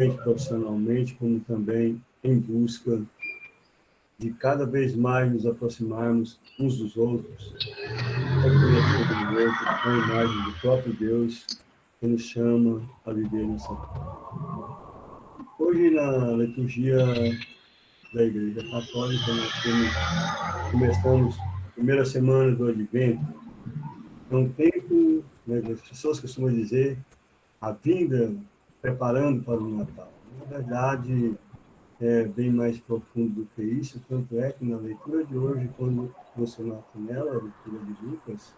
profissionalmente, como também em busca de cada vez mais nos aproximarmos uns dos outros, reconhecendo no outro a imagem do próprio Deus que nos chama a viver nessa terra. Hoje, na liturgia da Igreja Católica, começamos a primeira semana do Advento. É um tempo, né, as pessoas costumam dizer, a vinda preparando para o Natal. Na verdade, é bem mais profundo do que isso, tanto é que na leitura de hoje, quando você nota nela, a leitura de Lucas,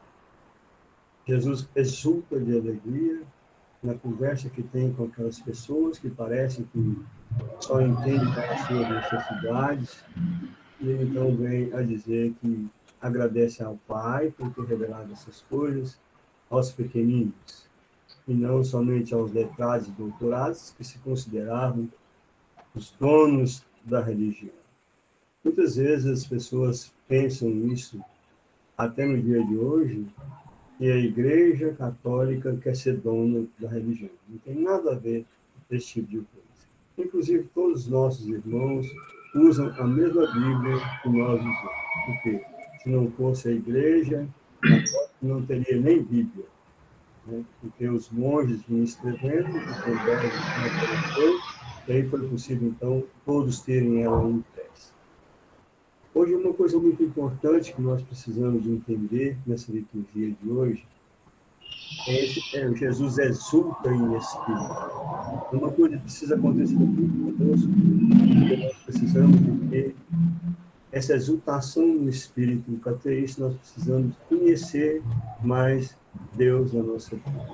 Jesus exulta de alegria na conversa que tem com aquelas pessoas que parecem que só entendem das suas necessidades, e ele então vem a dizer que agradece ao Pai por ter revelado essas coisas aos pequeninos, e não somente aos letrados e doutorados que se consideravam os donos da religião. Muitas vezes as pessoas pensam isso, até no dia de hoje, que a Igreja Católica quer ser dona da religião. Não tem nada a ver com esse tipo de coisa. Inclusive, todos os nossos irmãos usam a mesma Bíblia que nós usamos. Porque se não fosse a Igreja Católica, não teria nem Bíblia. Né? Porque os monges vinham escrevendo, o Gutenberg apareceu, e aí foi possível, então, todos terem ela impressa. Hoje, uma coisa muito importante que nós precisamos entender nessa liturgia de hoje Jesus exulta em espírito. Uma coisa que precisa acontecer muito conosco, porque nós precisamos de ter essa exultação no espírito. Para ter isso, nós precisamos conhecer mais Deus na nossa vida.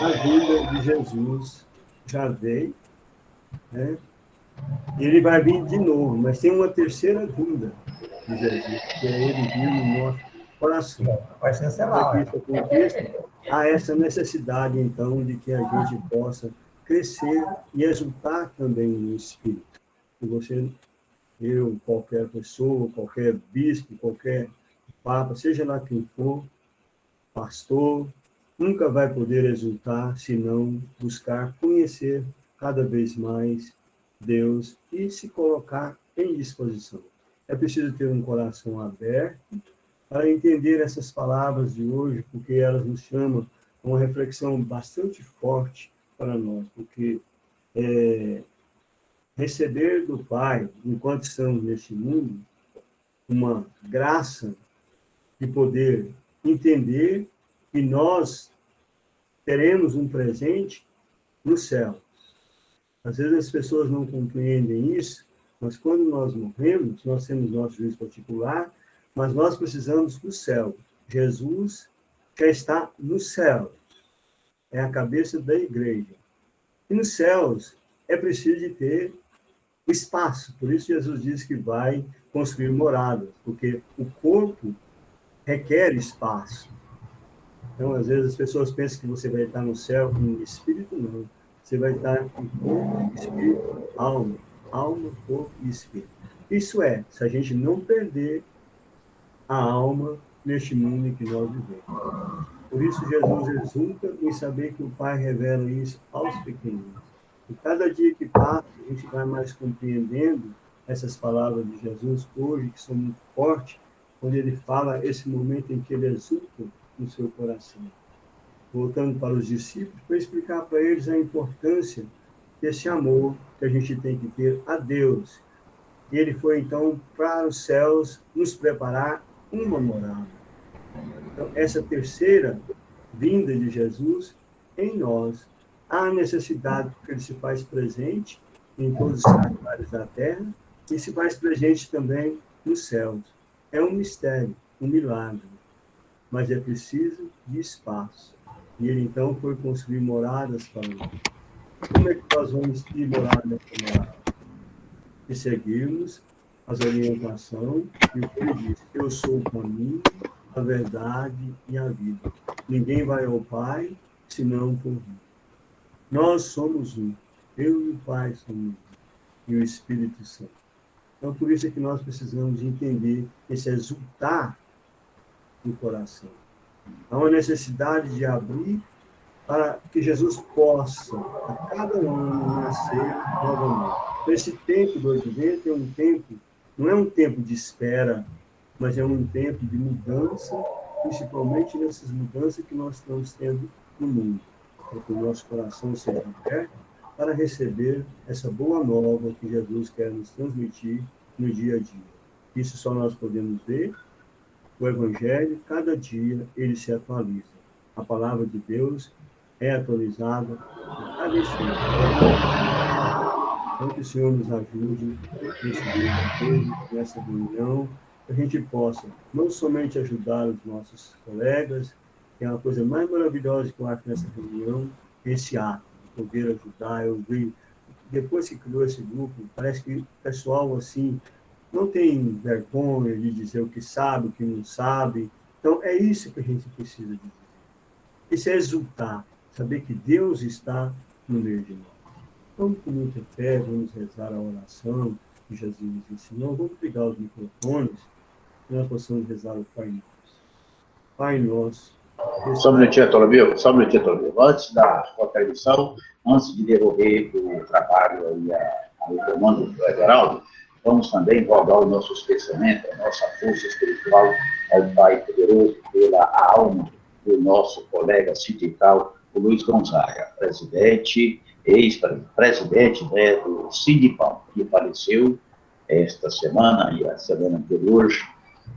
A vinda de Jesus já veio, né? E ele vai vir de novo, mas tem uma terceira vinda de Jesus, que é ele vir no nosso coração. Vai ser Para que isso aconteça, há essa necessidade, então, de que a gente possa crescer e exultar também no Espírito. Que você, eu, qualquer pessoa, qualquer bispo, qualquer papa, seja lá quem for, pastor, nunca vai poder exultar se não buscar conhecer cada vez mais Deus e se colocar em disposição. É preciso ter um coração aberto para entender essas palavras de hoje, porque elas nos chamam a uma reflexão bastante forte para nós, porque receber do Pai, enquanto estamos neste mundo, uma graça de poder entender que nós teremos um presente no céu. Às vezes as pessoas não compreendem isso, mas quando nós morremos, nós temos nosso juízo particular, mas nós precisamos do céu. Jesus já está no céu. É a cabeça da igreja. E nos céus é preciso de ter espaço. Por isso Jesus diz que vai construir moradas, porque o corpo requer espaço. Então, às vezes as pessoas pensam que você vai estar no céu em espírito, não. Você vai estar em corpo, espírito, alma. Alma, corpo e espírito. Isso é, se a gente não perder a alma neste mundo em que nós vivemos. Por isso, Jesus exulta em saber que o Pai revela isso aos pequeninos. E cada dia que passa, a gente vai mais compreendendo essas palavras de Jesus hoje, que são muito fortes, quando ele fala esse momento em que ele exulta no seu coração. Voltando para os discípulos, para explicar para eles a importância desse amor que a gente tem que ter a Deus. E ele foi, então, para os céus nos preparar uma morada. Então, essa terceira vinda de Jesus em nós, há necessidade que ele se faz presente em todos os lugares da terra e se faz presente também nos céus. É um mistério, um milagre, mas é preciso de espaço. E ele, então, foi construir moradas para nós. Como é que nós vamos ir morar nessa morada? E seguirmos as orientações e o que ele diz. Eu sou o caminho, a verdade e a vida. Ninguém vai ao Pai senão por mim. Nós somos um. Eu e o Pai somos um. E o Espírito Santo. Então, por isso é que nós precisamos entender esse exultar do coração. Há uma necessidade de abrir para que Jesus possa, a cada ano, nascer novamente. Então, esse tempo do advento é um tempo, não é um tempo de espera, mas é um tempo de mudança, principalmente nessas mudanças que nós estamos tendo no mundo, para que o nosso coração seja aberto para receber essa boa nova que Jesus quer nos transmitir no dia a dia. Isso só nós podemos ver. O Evangelho, cada dia, ele se atualiza. A palavra de Deus é atualizada a cada instante. Então, que o Senhor nos ajude nesse dia de hoje, nessa reunião, que a gente possa não somente ajudar os nossos colegas, que é uma coisa mais maravilhosa que eu acho nessa reunião, esse ato de poder ajudar. Eu vi, depois que criou esse grupo, parece que o pessoal, assim, não tem vergonha de dizer o que sabe, o que não sabe. Então, é isso que a gente precisa de dizer. Isso é exultar, saber que Deus está no meio de nós. Vamos com muita fé, vamos rezar a oração que Jesus nos ensinou. Vamos pegar os microfones e nós possamos rezar o Pai Nosso. Pai Nosso. Só um minutinho, Tolomeu. Antes da sua permissão, antes de devolver o trabalho e o comando do Everaldo, vamos também rogar o nosso pensamento, a nossa força espiritual ao Pai Poderoso pela alma do nosso colega sindical, o Luiz Gonzaga, presidente, ex-presidente, né, do Sindipal, que faleceu esta semana e a semana anterior,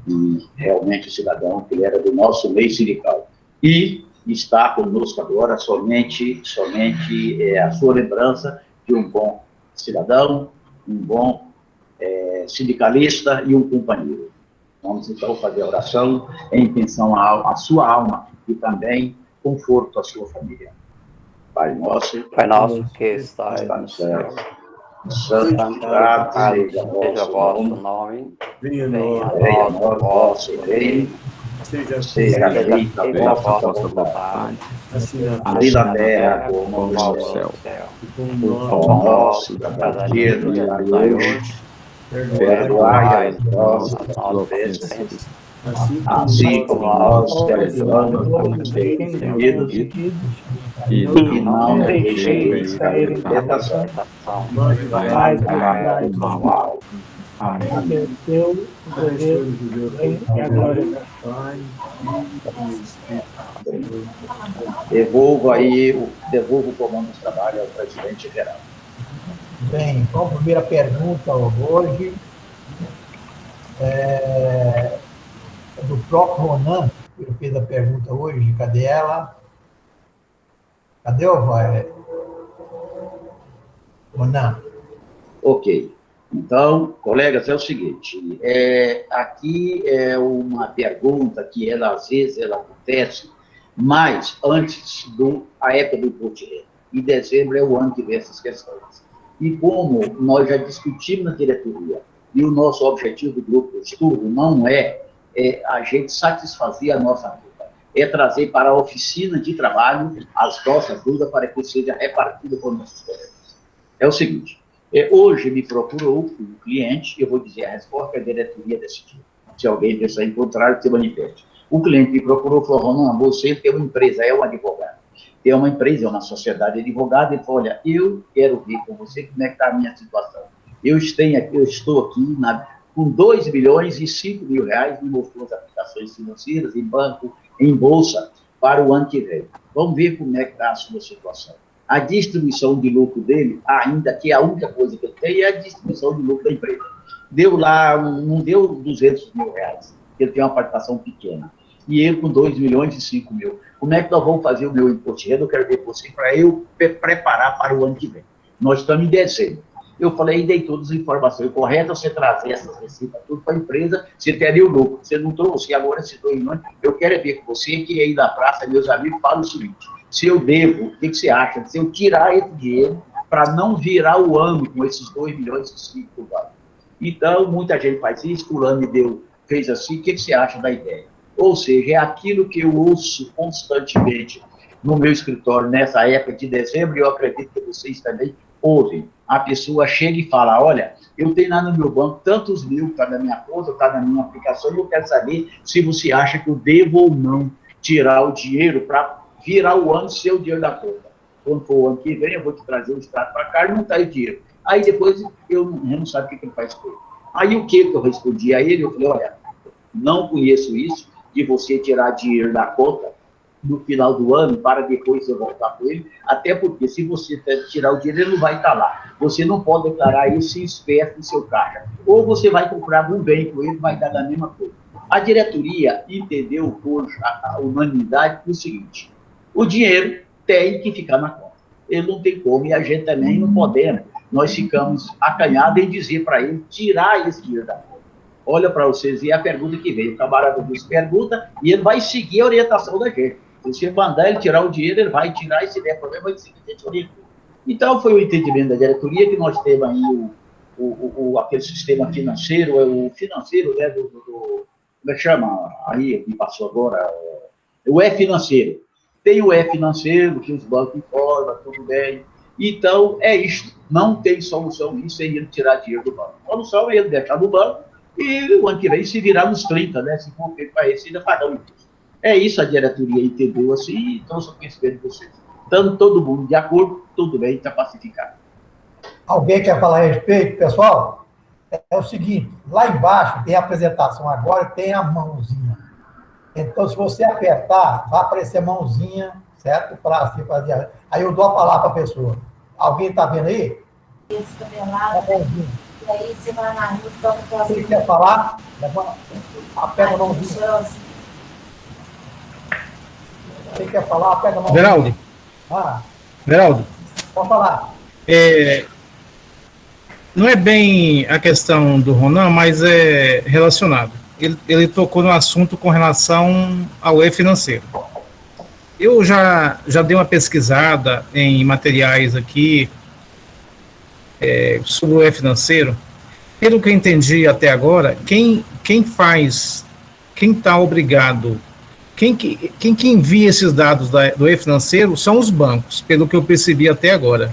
e realmente o cidadão que era do nosso meio sindical. E está conosco agora somente a sua lembrança de um bom cidadão, um bom sindicalista e um companheiro. Vamos então fazer a oração em intenção à sua alma e também conforto à sua família. Pai nosso que estais no céu, santificado seja o vosso nome, venha a nós o vosso reino, seja feita a vossa vontade, assim na terra como no céu. O pão nosso cada dia nos dai hoje, perdoai as nossas ofensas, assim como nós perdoamos aos ofendidos, e não deixeis cair em tentação, mas livrai-nos do mal. Amém. Devolvo o comando do trabalho ao presidente geral. Bem, então a primeira pergunta hoje é do próprio Ronan, que fez a pergunta hoje. Cadê ela? Cadê o Ronan? Ok. Então, colegas, é o seguinte, aqui é uma pergunta que às vezes ela acontece, mas antes da época do imposto de renda. Em dezembro é o ano que vem essas questões. E como nós já discutimos na diretoria, e o nosso objetivo do grupo de estudo não é a gente satisfazer a nossa dúvida, é trazer para a oficina de trabalho as nossas dúvidas para que seja repartido com nossos colegas. É o seguinte, hoje me procurou um cliente, eu vou dizer a resposta que a diretoria decidiu. Se alguém pensar em contrário, se manifeste. O cliente me procurou e falou: Ronan, você tem uma empresa, é um advogado. Tem uma empresa, é uma sociedade de advogado, e falou: olha, eu quero ver com você como é que está a minha situação. Eu estou aqui com 2 milhões e 5 mil reais, me mostrou as aplicações financeiras em banco, em bolsa, para o ano que vem. Vamos ver como é que está a sua situação. A distribuição de lucro dele, ainda que a única coisa que ele tem é a distribuição de lucro da empresa. Deu lá, não deu 200 mil reais, ele tem uma participação pequena. E ele com 2 milhões e 5 mil. Como é que nós vamos fazer o meu imposto de renda? Eu quero ver você para eu preparar para o ano que vem. Nós estamos em dezembro. Eu falei, dei todas as informações corretas, você trazer essas receitas tudo para a empresa, você teria o lucro. Você não trouxe, agora se 2 milhões. Eu quero ver com você que aí na praça, meus amigos, falam o seguinte: se eu devo, o que você acha? Se eu tirar esse dinheiro para não virar o ano com esses 2 milhões e 5 mil. Então, muita gente faz isso, fulano me fez assim, o que você acha da ideia? Ou seja, é aquilo que eu ouço constantemente no meu escritório nessa época de dezembro, e eu acredito que vocês também ouvem. A pessoa chega e fala: olha, eu tenho lá no meu banco tantos mil, está na minha conta, está na minha aplicação, e eu quero saber se você acha que eu devo ou não tirar o dinheiro para virar o ano seu dinheiro da conta. Quando for o ano que vem, eu vou te trazer o extrato para cá e não está o dinheiro. Aí depois eu não sabe o que ele faz com ele. Aí o que eu respondi a ele? Eu falei, olha, não conheço isso de você tirar dinheiro da conta no final do ano para depois você voltar com ele, até porque se você tirar o dinheiro, ele não vai estar lá. Você não pode declarar isso em espécie no seu caixa. Ou você vai comprar um bem com ele, vai dar da mesma coisa. A diretoria entendeu por a unanimidade o seguinte, o dinheiro tem que ficar na conta. Ele não tem como, e a gente também não podemos. Nós ficamos acanhados em dizer para ele tirar esse dinheiro da conta. Olha para vocês, e a pergunta que veio, o camarada nos pergunta, e ele vai seguir a orientação da gente. Se você mandar ele tirar o dinheiro, ele vai tirar, e se der problema, vai seguir a diretoria. Então, foi o entendimento da diretoria que nós temos aí aquele sistema financeiro, o financeiro, né, como é que chama? Aí, me passou agora, o E-financeiro. Tem o E-financeiro, que os bancos informam, tudo bem. Então, é isso. Não tem solução isso sem ele tirar dinheiro do banco. A solução é ele deixar no banco e o ano que vem se virar nos 30, né? Se for feito para esse, ainda pagar o imposto. É isso, a diretoria entendeu assim, então só conhecimento de vocês. Estando todo mundo de acordo, tudo bem, está pacificado. Alguém quer falar a respeito, pessoal? É o seguinte, lá embaixo tem a apresentação agora e tem a mãozinha. Então, se você apertar, vai aparecer a mãozinha, certo? Para se fazer. Aí eu dou a palavra para a pessoa. Alguém está vendo aí? Isso, cabelado. E aí você vai na rua, toca aquela... Você quer falar? Pega a mãozinha. Você quer falar? Pega a mãozinha. Veraldo. Veraldo. Pode falar. Não é bem a questão do Ronan, mas é relacionado. Ele tocou no assunto com relação ao E-financeiro. Eu já dei uma pesquisada em materiais aqui sobre o E-financeiro. Pelo que eu entendi até agora, quem está obrigado, quem que envia esses dados do E-financeiro são os bancos, pelo que eu percebi até agora.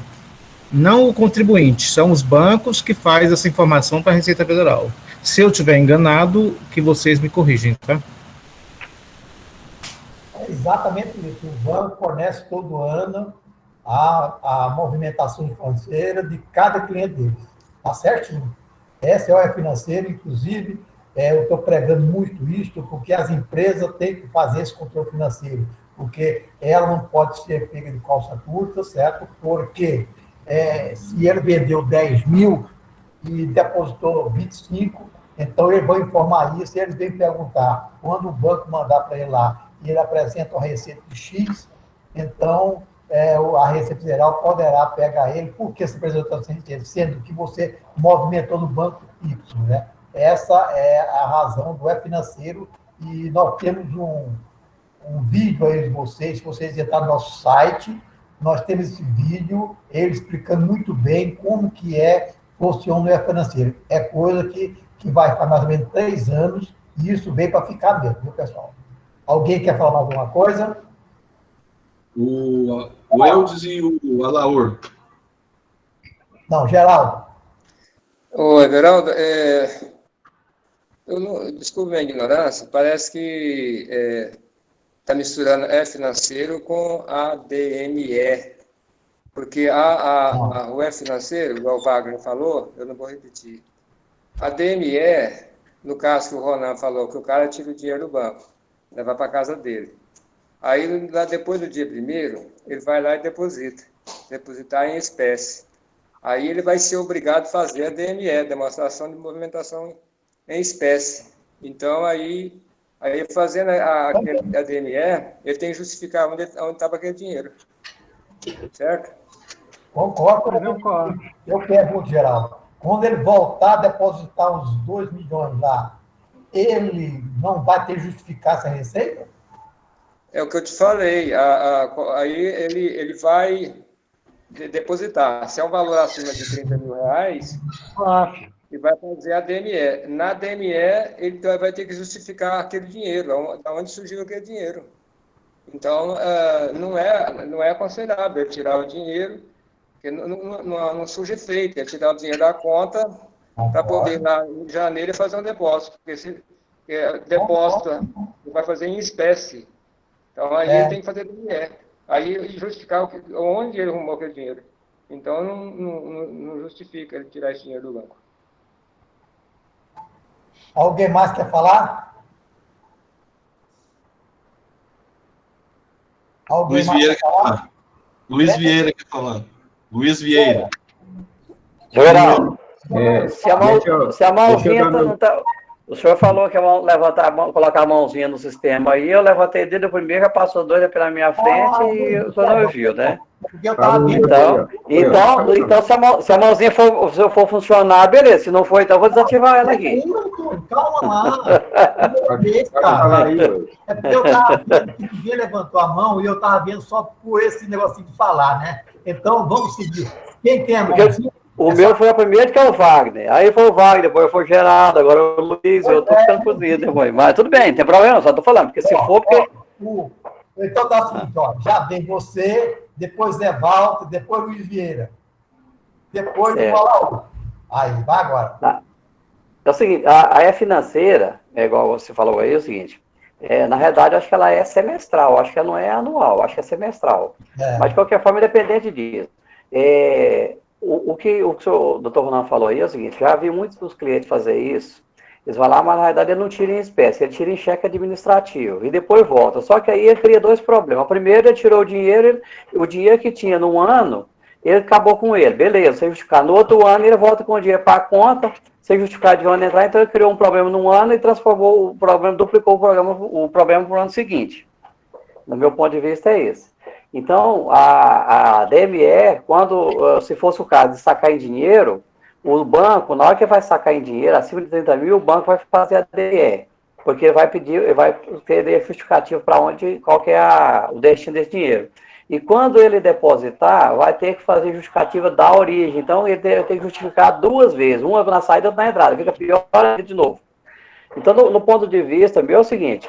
Não o contribuinte, são os bancos que fazem essa informação para a Receita Federal. Se eu estiver enganado, que vocês me corrigem, tá? É exatamente isso. O banco fornece todo ano a movimentação financeira de cada cliente deles. Está certinho. Essa é o E-financeiro, inclusive, eu estou pregando muito isto, porque as empresas têm que fazer esse controle financeiro, porque ela não pode ser pega de calça curta, certo? Porque se ele vendeu 10 mil e depositou 25, então ele vai informar isso e ele vem perguntar. Quando o banco mandar para ele lá e ele apresenta uma receita de X, então a Receita Federal poderá pegar ele, porque essa apresentação sendo que você movimentou no banco Y, né? Essa é a razão do E-financeiro, e nós temos um vídeo aí de vocês, se vocês entrarem no nosso site, nós temos esse vídeo, ele explicando muito bem como que funciona o E-financeiro. É coisa que vai ficar mais ou menos 3 anos, e isso veio para ficar mesmo, viu, pessoal? Alguém quer falar mais alguma coisa? O Eudes e o Alaor. Não, Geraldo. Ô, Everaldo, desculpe minha ignorância, parece que está misturando E-financeiro com ADME, porque o E-financeiro, igual o Wagner falou, eu não vou repetir. A DME, no caso que o Ronan falou, que o cara tira o dinheiro do banco, leva para casa dele. Aí, lá depois do dia 1º, ele vai lá e depositar em espécie. Aí ele vai ser obrigado a fazer a DME, demonstração de movimentação em espécie. Então, aí fazendo a DME, ele tem que justificar onde estava aquele dinheiro. Certo? Concordo. Eu pergunto, Geraldo, quando ele voltar a depositar os 2 milhões lá, ele não vai ter que justificar essa receita? É o que eu te falei. Aí ele vai depositar. Se é um valor acima de 30 mil reais, ele vai fazer a DME. Na DME, ele vai ter que justificar aquele dinheiro, de onde surgiu aquele dinheiro. Então, não é aconselhável ele tirar o dinheiro, porque não surge efeito, ele tirar o dinheiro da conta para poder, lá em janeiro, fazer um depósito. Porque se depósito, ele vai fazer em espécie. Então, aí ele tem que fazer DME. Aí justificar onde ele arrumou aquele dinheiro. Então, não justifica ele tirar esse dinheiro do banco. Alguém mais quer falar? Alguém Luiz mais Vieira quer quer falar? falar. Luiz Vieira quer falar. Luiz Vieira. Geraldo, É, se a mãozinha não tá... O senhor falou que ia levantar a mão, colocar a mãozinha no sistema aí, eu levantei desde o primeiro, já passou dois pela minha frente e o senhor não viu, né? Porque eu estava vendo. Então se a mãozinha for funcionar, beleza. Se não for, então eu vou desativar ela aqui. Calma lá. Cara. É porque eu estava vendo que ninguém levantou a mão e eu estava vendo só por esse negocinho de falar, né? Então, vamos seguir. Quem tem a mãozinha? O meu foi a primeira, que é o Wagner. Aí foi o Wagner, depois foi o Gerardo, agora o Luiz, eu tô ficando cozido depois. Mas tudo bem, não tem problema, só tô falando, porque se for, porque... Então tá o seguinte, ó, já vem você, depois Zé Walter, depois Luiz Vieira, depois o Alaú. Aí, vai agora. Tá. É o seguinte, a financeira, é igual você falou aí, é o seguinte, na realidade, eu acho que ela é semestral, acho que ela não é anual, acho que é semestral. Mas, de qualquer forma, independente disso. O que o doutor Ronan falou aí é o seguinte, já vi muitos dos clientes fazer isso, eles vão lá, mas na realidade ele não tira em espécie, ele tira em cheque administrativo, e depois volta. Só que aí ele cria dois problemas. Primeiro, ele tirou o dinheiro que tinha num ano, ele acabou com ele, beleza, sem justificar. No outro ano, ele volta com o dinheiro para a conta, sem justificar de onde entrar, então ele criou um problema num ano e transformou o problema, duplicou o problema para o ano seguinte. No meu ponto de vista, é esse. Então, a DME, quando, se fosse o caso de sacar em dinheiro, o banco, na hora que vai sacar em dinheiro, acima de 30 mil, o banco vai fazer a DME, porque ele vai pedir, ele vai ter justificativo para qual que é o destino desse dinheiro. E quando ele depositar, vai ter que fazer justificativa da origem. Então, ele tem que justificar duas vezes, uma na saída e outra na entrada, fica pior de novo. Então, no ponto de vista meu, é o seguinte,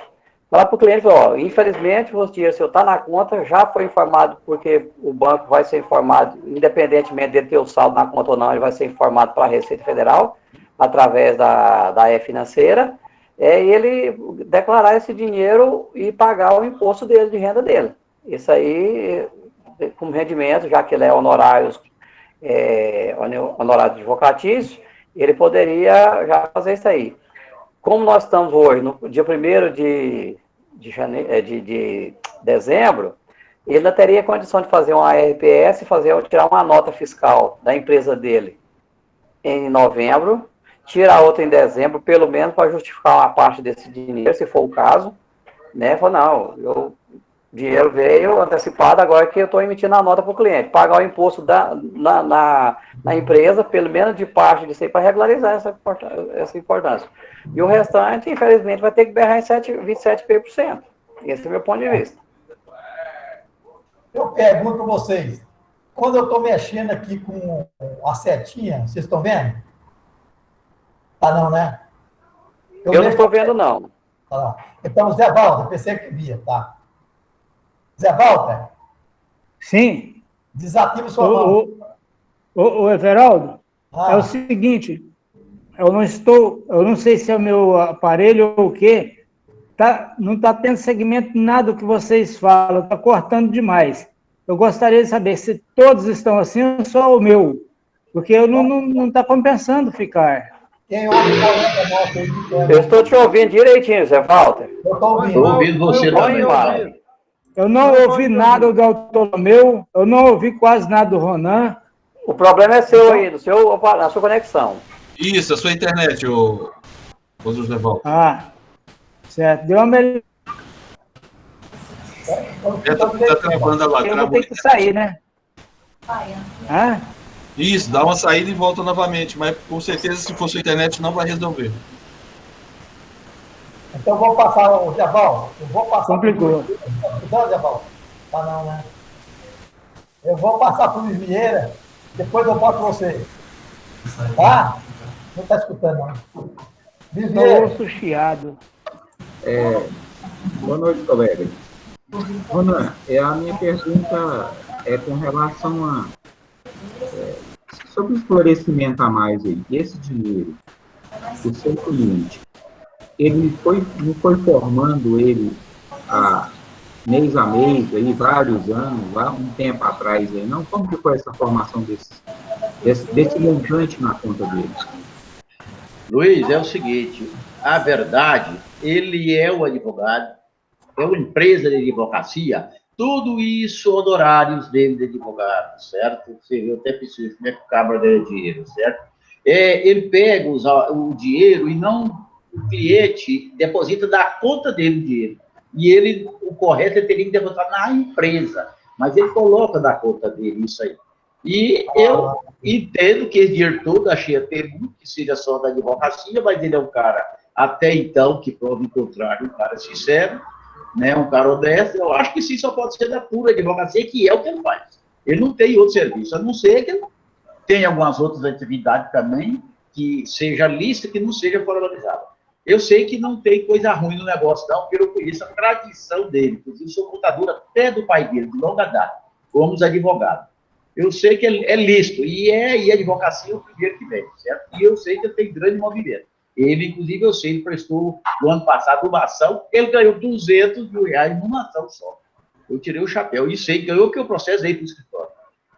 falar para o cliente, ó, infelizmente, o dinheiro seu está na conta, já foi informado, porque o banco vai ser informado, independentemente de ter o saldo na conta ou não, ele vai ser informado para a Receita Federal, através da E-Financeira, e ele declarar esse dinheiro e pagar o imposto dele, de renda dele. Isso aí, como rendimento, já que ele é honorário advocatício, ele poderia já fazer isso aí. Como nós estamos hoje, no dia 1º de dezembro, ele não teria condição de fazer uma RPS, tirar uma nota fiscal da empresa dele em novembro, tirar outra em dezembro, pelo menos para justificar uma parte desse dinheiro, se for o caso, né? Falar, não, o dinheiro veio antecipado, agora que eu estou emitindo a nota para o cliente, pagar o imposto na empresa, pelo menos de parte disso aí, para regularizar essa importância. E o restante, infelizmente, vai ter que berrar em 27%. Esse é o meu ponto de vista. Eu pergunto a vocês, quando eu estou mexendo aqui com a setinha, vocês estão vendo? Tá não, né? Eu não estou vendo, não. Tá não. Então, Zé Walter, pensei que via, tá? Zé Walter? Sim. Desativa sua mão. Ô, Everaldo, é o seguinte, eu não sei se é o meu aparelho ou o quê, não está tendo segmento nada do que vocês falam, está cortando demais. Eu gostaria de saber se todos estão assim ou só o meu, porque eu não está compensando ficar. Quem ouve eu estou te ouvindo direitinho, Zé Walter. Eu estou ouvindo. Estou ouvindo você também. Eu não ouvi nada do Autonomeu, eu não ouvi quase nada do Ronan. O problema é seu aí, na sua conexão. Isso, a sua internet, ô José Walter. Ah, certo. Deu uma melhor. Tá travando lá. Eu vou ter que sair, né? Ah? Isso, dá uma saída e volta novamente, mas com certeza, se for sua internet, não vai resolver. Então, eu vou passar o Zé Walter. Eu vou passar. Complicou. Não, Zé Walter. Tá não, né? Eu vou passar para o Luiz Vieira, depois eu boto você. Tá? Não está escutando, não. Luiz Vieira. Estou chiado. Boa noite, colega. Ronan, a minha pergunta é com relação a sobre o esclarecimento a mais aí. Esse dinheiro, o seu cliente, ele não foi formando ele mês a mês, aí, vários anos, lá um tempo atrás, aí, não? Como que foi essa formação desse montante na conta dele? Luiz, é o seguinte, a verdade, ele é o advogado, é uma empresa de advocacia, tudo isso honorários dele de advogado, certo? Eu até preciso, como é que o cabra ganha dinheiro, certo? Ele pega o dinheiro e não o cliente deposita da conta dele o dinheiro. E ele, o correto, ele teria que depositar na empresa, mas ele coloca da conta dele isso aí. E eu entendo que esse dinheiro todo, achei até muito que seja só da advocacia, mas ele é um cara, até então, que prova o contrário, um cara sincero, né, um cara honesto. Eu acho que sim, só pode ser da pura advocacia, que é o que ele faz. Ele não tem outro serviço, a não ser que ele tenha algumas outras atividades também, que seja lista, que não seja formalizada. Eu sei que não tem coisa ruim no negócio, não, porque eu conheço a tradição dele. Inclusive, sou contador até do pai dele, de longa data, como advogado. Eu sei que é lícito, e a advocacia é o primeiro que vem, certo? E eu sei que ele tem grande movimento. Ele, inclusive, eu sei, ele prestou, no ano passado, uma ação, ele ganhou R$200 mil numa ação só. Eu tirei o chapéu, e sei, ganhou que eu processei para o escritório.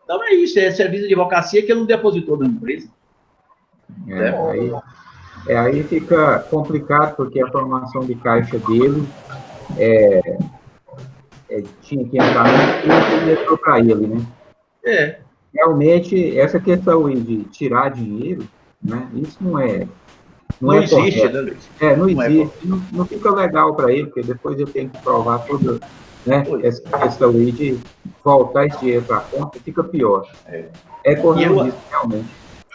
Então, é isso, é serviço de advocacia que ele não depositou na empresa. Aí fica complicado, porque a formação de caixa dele tinha que entrar no entrou para ele, né? Realmente, essa questão de tirar dinheiro, né, isso não existe, né, Luiz? Não existe. Não fica legal para ele, porque depois eu tenho que provar toda, né, essa questão aí de voltar esse dinheiro para a conta, fica pior. Correr risco, realmente.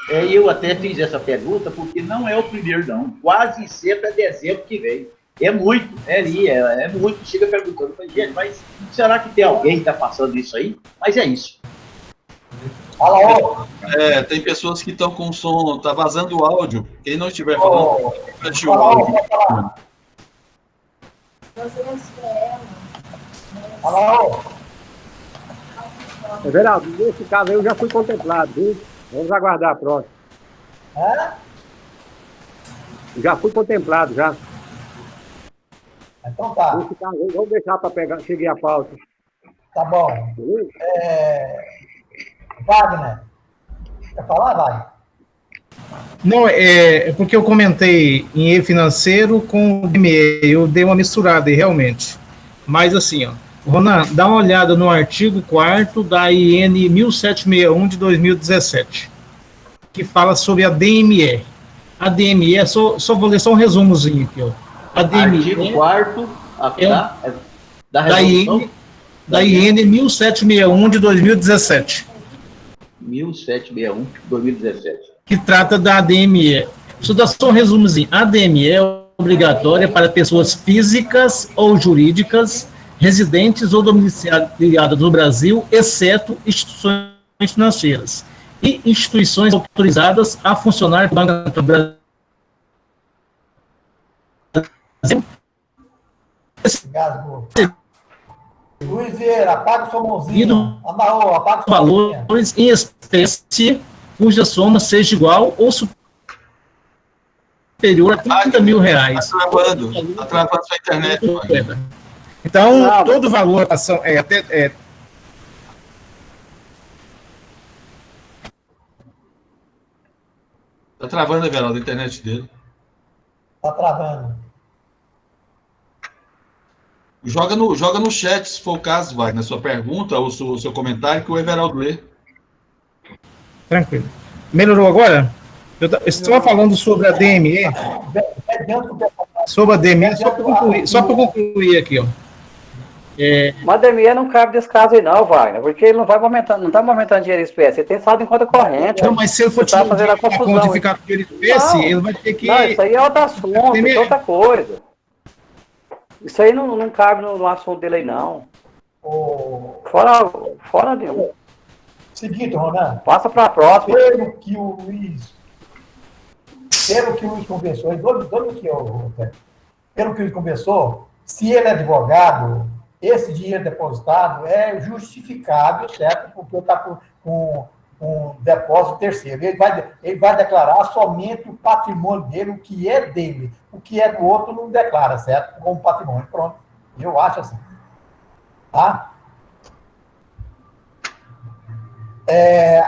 Eu até fiz essa pergunta, porque não é o primeiro, não. Quase sempre é dezembro que vem. É muito, é muito. Chega perguntando, gente, mas será que tem alguém que está passando isso aí? Mas é isso. Tem pessoas que estão com o som, tá vazando o áudio. Quem não estiver falando, feche o áudio. Everaldo, nesse caso aí eu já fui contemplado, viu? Vamos aguardar a próxima. Já fui contemplado, já. Então tá. Nesse caso aí, vamos deixar para pegar, cheguei a pauta. Tá bom. Wagner, quer falar, Wagner? Não, é porque eu comentei em e-financeiro com o DME, eu dei uma misturada aí, realmente. Mas assim, ó, Ronan, dá uma olhada no artigo 4º da IN 1761 de 2017, que fala sobre a DME. A DME, só vou ler só um resumozinho aqui, ó. A DME artigo 4º da IN 1761 de 2017. 1761 de 2017. Que trata da ADME. Deixa eu dar só um resumozinho. A ADME é obrigatória para pessoas físicas ou jurídicas, residentes ou domiciliadas no Brasil, exceto instituições financeiras e instituições autorizadas a funcionar com o Banco do Brasil. Luiz Vieira, apaga sua mãozinha. Amarrou, apaga sua mãozinha. Valores em espécie cuja soma seja igual ou superior a R$30 mil. Está travando sua internet. Então, todo valor Está travando, Everaldo, a internet dele. Está travando. Joga no chat, se for o caso, vai, na sua pergunta ou seu comentário, que o Everaldo lê. Tranquilo. Melhorou agora? Eu estava falando sobre a DME. Sobre a DME, só para concluir aqui, ó. Mas a DME não cabe desse caso aí, não, Wagner, porque ele não vai movimentando, não está movimentando dinheiro em espécie, ele tem saldo em conta corrente. Não, mas se ele for tirar a conta e ficar com dinheiro em espécie, ele vai ter que. Não, isso aí é outro assunto, isso é outra coisa. Isso aí não cabe no assunto dele aí, não. Fora dele. Seguinte, Ronan. Passa para a próxima. Pelo que o Luiz conversou, pelo que o Luiz conversou, se ele é advogado, esse dinheiro depositado é justificável, certo? Porque está com um depósito terceiro. Ele vai declarar somente o patrimônio dele, o que é dele. O que é do outro não declara, certo? Como patrimônio. Pronto. Eu acho assim. Tá?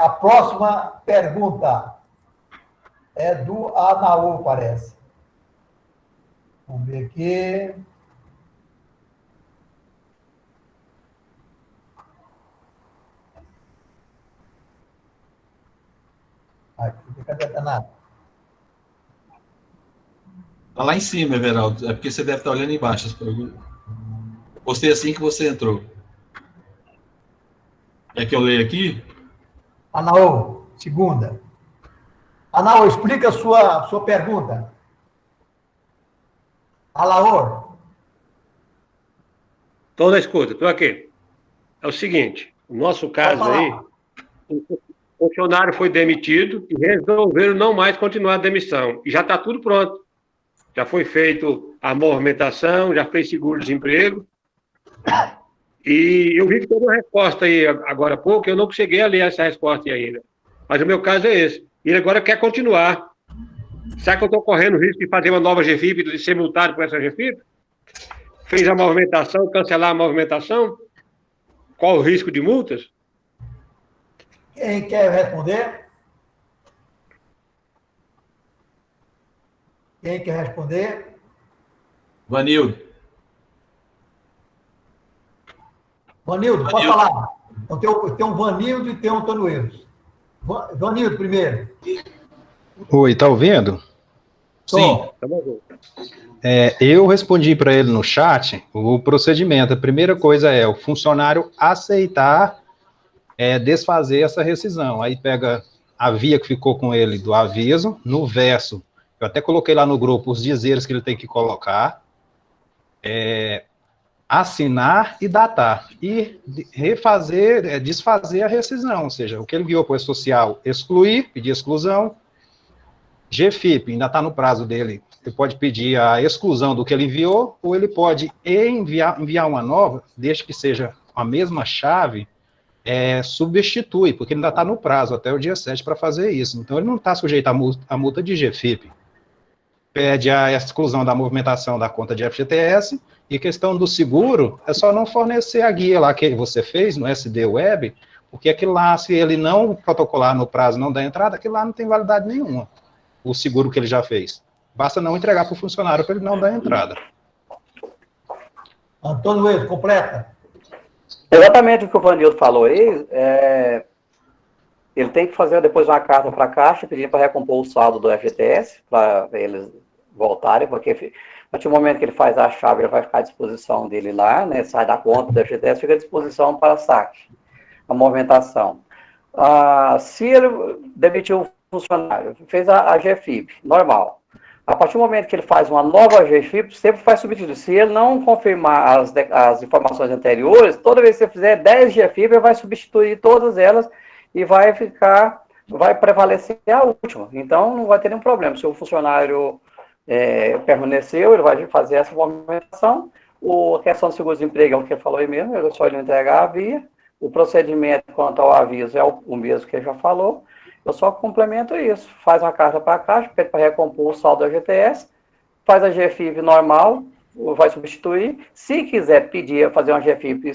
A próxima pergunta é do Anaú, parece. Vamos ver aqui. Cadê a danada? Está lá em cima, Everaldo. É porque você deve estar olhando embaixo as perguntas. Postei assim que você entrou. É que eu leio aqui? Anaú, segunda. Anaú, explica a sua pergunta. Alaor. Estou na escuta, estou aqui. É o seguinte, o nosso caso aí, o funcionário foi demitido e resolveram não mais continuar a demissão. E já está tudo pronto. Já foi feito a movimentação, já fez seguro-desemprego. E eu vi que teve uma resposta aí agora há pouco, eu não cheguei a ler essa resposta ainda. Mas o meu caso é esse. Ele agora quer continuar. Será que eu estou correndo o risco de fazer uma nova GFIP, de ser multado por essa GFIP? Fez a movimentação, cancelar a movimentação? Qual o risco de multas? Quem quer responder? Quem quer responder? Vanildo. Vanildo, pode falar. Então, tem um Vanildo e tem um Antônio Eudes. Vanildo, primeiro. Oi, tá ouvindo? Sim. Eu respondi para ele no chat o procedimento. A primeira coisa é o funcionário aceitar desfazer essa rescisão. Aí pega a via que ficou com ele do aviso, no verso, eu até coloquei lá no grupo os dizeres que ele tem que colocar, assinar e datar, e desfazer a rescisão, ou seja, o que ele enviou para o social, excluir, pedir exclusão. GFIP, ainda está no prazo dele, ele pode pedir a exclusão do que ele enviou, ou ele pode enviar uma nova, desde que seja a mesma chave, substitui, porque ele ainda está no prazo, até o dia 7 para fazer isso. Então, ele não está sujeito à multa de GFIP. Pede a exclusão da movimentação da conta de FGTS, e questão do seguro, é só não fornecer a guia lá que você fez no SD Web, porque aquilo lá, se ele não protocolar no prazo, não dá entrada, aquilo lá não tem validade nenhuma, o seguro que ele já fez. Basta não entregar para o funcionário para ele não dar entrada. Antônio Eudes, completa. Exatamente o que o Vanildo falou aí, ele tem que fazer depois uma carta para a Caixa, pedir para recompor o saldo do FGTS, para eles voltarem, porque a partir do momento que ele faz a chave, ele vai ficar à disposição dele lá, né, sai da conta do FGTS, fica à disposição para saque, a movimentação. Se ele demitiu o funcionário, fez a GFIP, normal. A partir do momento que ele faz uma nova GFIP, sempre faz substituir. Se ele não confirmar as informações anteriores, toda vez que você fizer 10 GFIP, ele vai substituir todas elas e vai prevalecer a última. Então, não vai ter nenhum problema. Se o funcionário permaneceu, ele vai fazer essa movimentação. A questão do seguro-desemprego é o que ele falou aí mesmo, é só ele entregar a via. O procedimento quanto ao aviso é o mesmo que ele já falou. Eu só complemento isso. Faz uma carta para a Caixa, pede para recompor o saldo da GTS, faz a GFIP normal, vai substituir. Se quiser pedir, fazer uma GFIP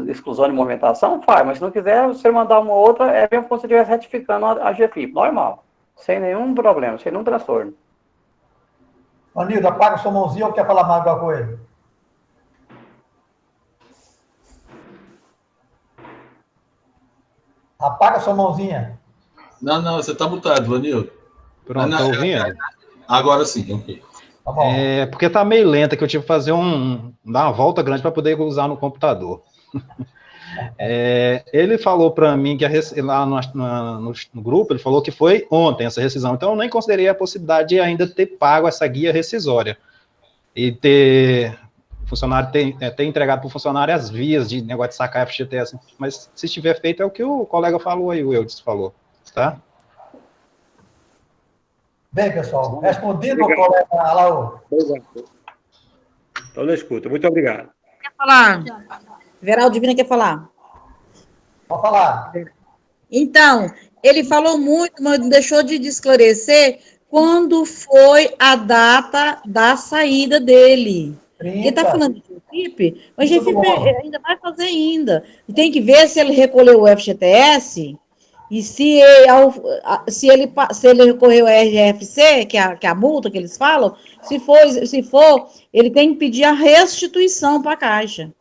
exclusão de movimentação, faz. Mas se não quiser, você mandar uma outra, é mesmo como se estivesse retificando a GFIP, normal. Sem nenhum problema, sem nenhum transtorno. Vanildo, apaga sua mãozinha ou quer falar mais alguma coisa? Apaga sua mãozinha. Não, você está mutado, Vanildo. Pronto, está ouvindo? Agora sim, ok. Tá bom. Porque está meio lenta, que eu tive que fazer dar uma volta grande para poder usar no computador. Ele falou para mim que lá no grupo, ele falou que foi ontem essa rescisão, então eu nem considerei a possibilidade de ainda ter pago essa guia rescisória e ter entregado para o funcionário as vias de negócio de sacar FGTS, mas se estiver feito é o que o colega falou aí, o Eudes falou, tá? Bem, pessoal, respondido ao colega Alaô. Estou na escuta, muito obrigado. Quer falar? Everaldo Divina quer falar. Pode falar. Então, ele falou muito, mas deixou de esclarecer quando foi a data da saída dele. Ele está falando de GFIP, mas GFIP ainda vai fazer ainda. E tem que ver se ele recolheu o FGTS e se ele recorreu ao RGFC, que é a multa que eles falam, se for, ele tem que pedir a restituição para a Caixa.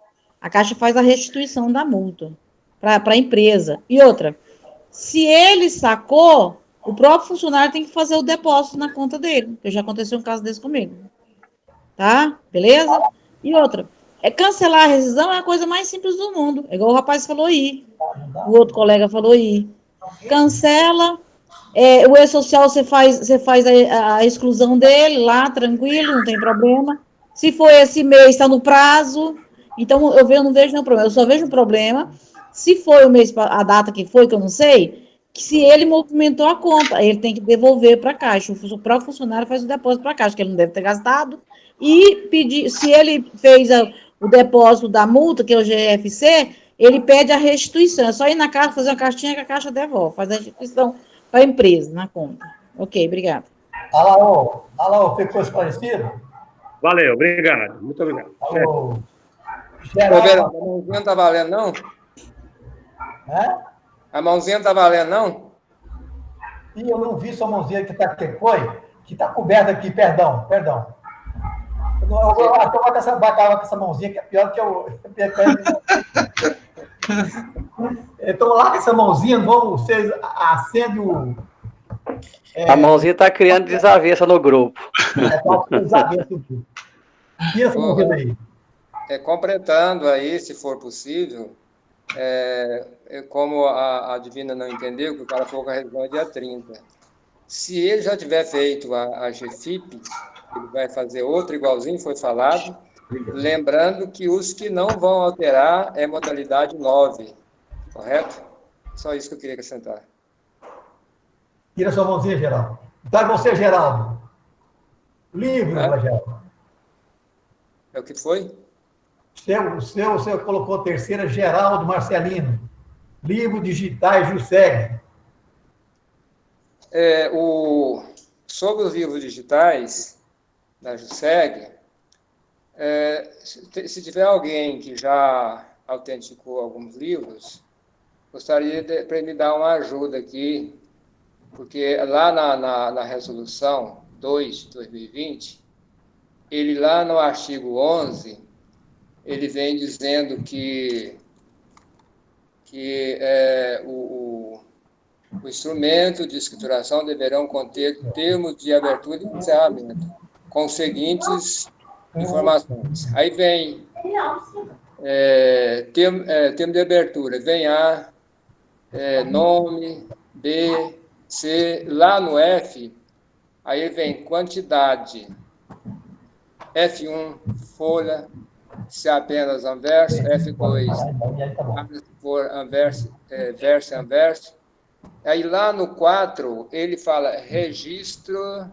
A Caixa faz a restituição da multa para a empresa. E outra, se ele sacou, o próprio funcionário tem que fazer o depósito na conta dele. Já aconteceu um caso desse comigo. Tá? Beleza? E outra, cancelar a rescisão é a coisa mais simples do mundo. É igual o rapaz falou aí. O outro colega falou aí. Cancela. O E-Social você faz a exclusão dele lá, tranquilo, não tem problema. Se for esse mês, está no prazo. Então, eu não vejo nenhum problema. Eu só vejo um problema se foi o mês, a data que foi, que eu não sei, que se ele movimentou a conta, ele tem que devolver para a Caixa. O próprio funcionário faz o depósito para a Caixa, que ele não deve ter gastado. E pedir, se ele fez o depósito da multa, que é o GFC, ele pede a restituição. É só ir na Caixa, fazer uma caixinha que a Caixa devolve. Faz a restituição para a empresa, na conta. Ok, obrigado. Alô, ficou esclarecido? Valeu, obrigado. Muito obrigado. Alô. A mãozinha não está valendo, não? A mãozinha não está valendo, não? Ih, eu não vi sua mãozinha que está coberta aqui, perdão. Eu vou acabar com essa mãozinha, que é pior do que eu... Então, lá com essa mãozinha, vocês acendem o... A mãozinha está criando desavença no grupo. Desavença no grupo. E essa mãozinha aí? Completando aí, se for possível, como a Divina não entendeu, que o cara falou que a revisão é dia 30. Se ele já tiver feito a GFIP, ele vai fazer outro igualzinho, foi falado, lembrando que os que não vão alterar é modalidade 9, correto? Só isso que eu queria acrescentar. Tira sua mãozinha, Geraldo. Então é você, Geraldo. Livro, Geraldo. É o que foi? Você colocou a terceira, Geraldo Marcelino. Livro digitais, Juseg. Sobre os livros digitais da Juseg, se tiver alguém que já autenticou alguns livros, gostaria para ele me dar uma ajuda aqui, porque lá na resolução 2 de 2020, ele lá no artigo 11, ele vem dizendo que o instrumento de escrituração deverão conter termos de abertura e encerramento, com as seguintes informações. Aí vem termo de abertura, vem A, nome, B, C, lá no F, aí vem quantidade, F1, folha, se apenas anverso, F2, se for anverso, verso e anverso. Aí lá no 4, ele fala registro-se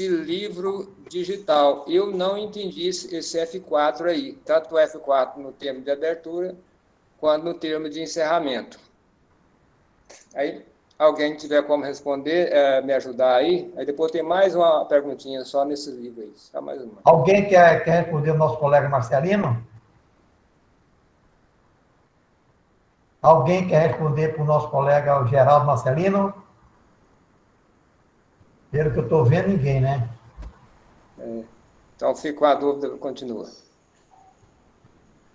livro digital. Eu não entendi esse F4 aí, tanto o F4 no termo de abertura, quanto no termo de encerramento. Aí, alguém tiver como responder, me ajudar aí. Aí depois tem mais uma perguntinha só nesse livro aí. Só mais uma. Alguém quer responder o nosso colega Marcelino? Alguém quer responder para o nosso colega Geraldo Marcelino? Pelo que eu estou vendo, ninguém, né? Então, fico com a dúvida, continua.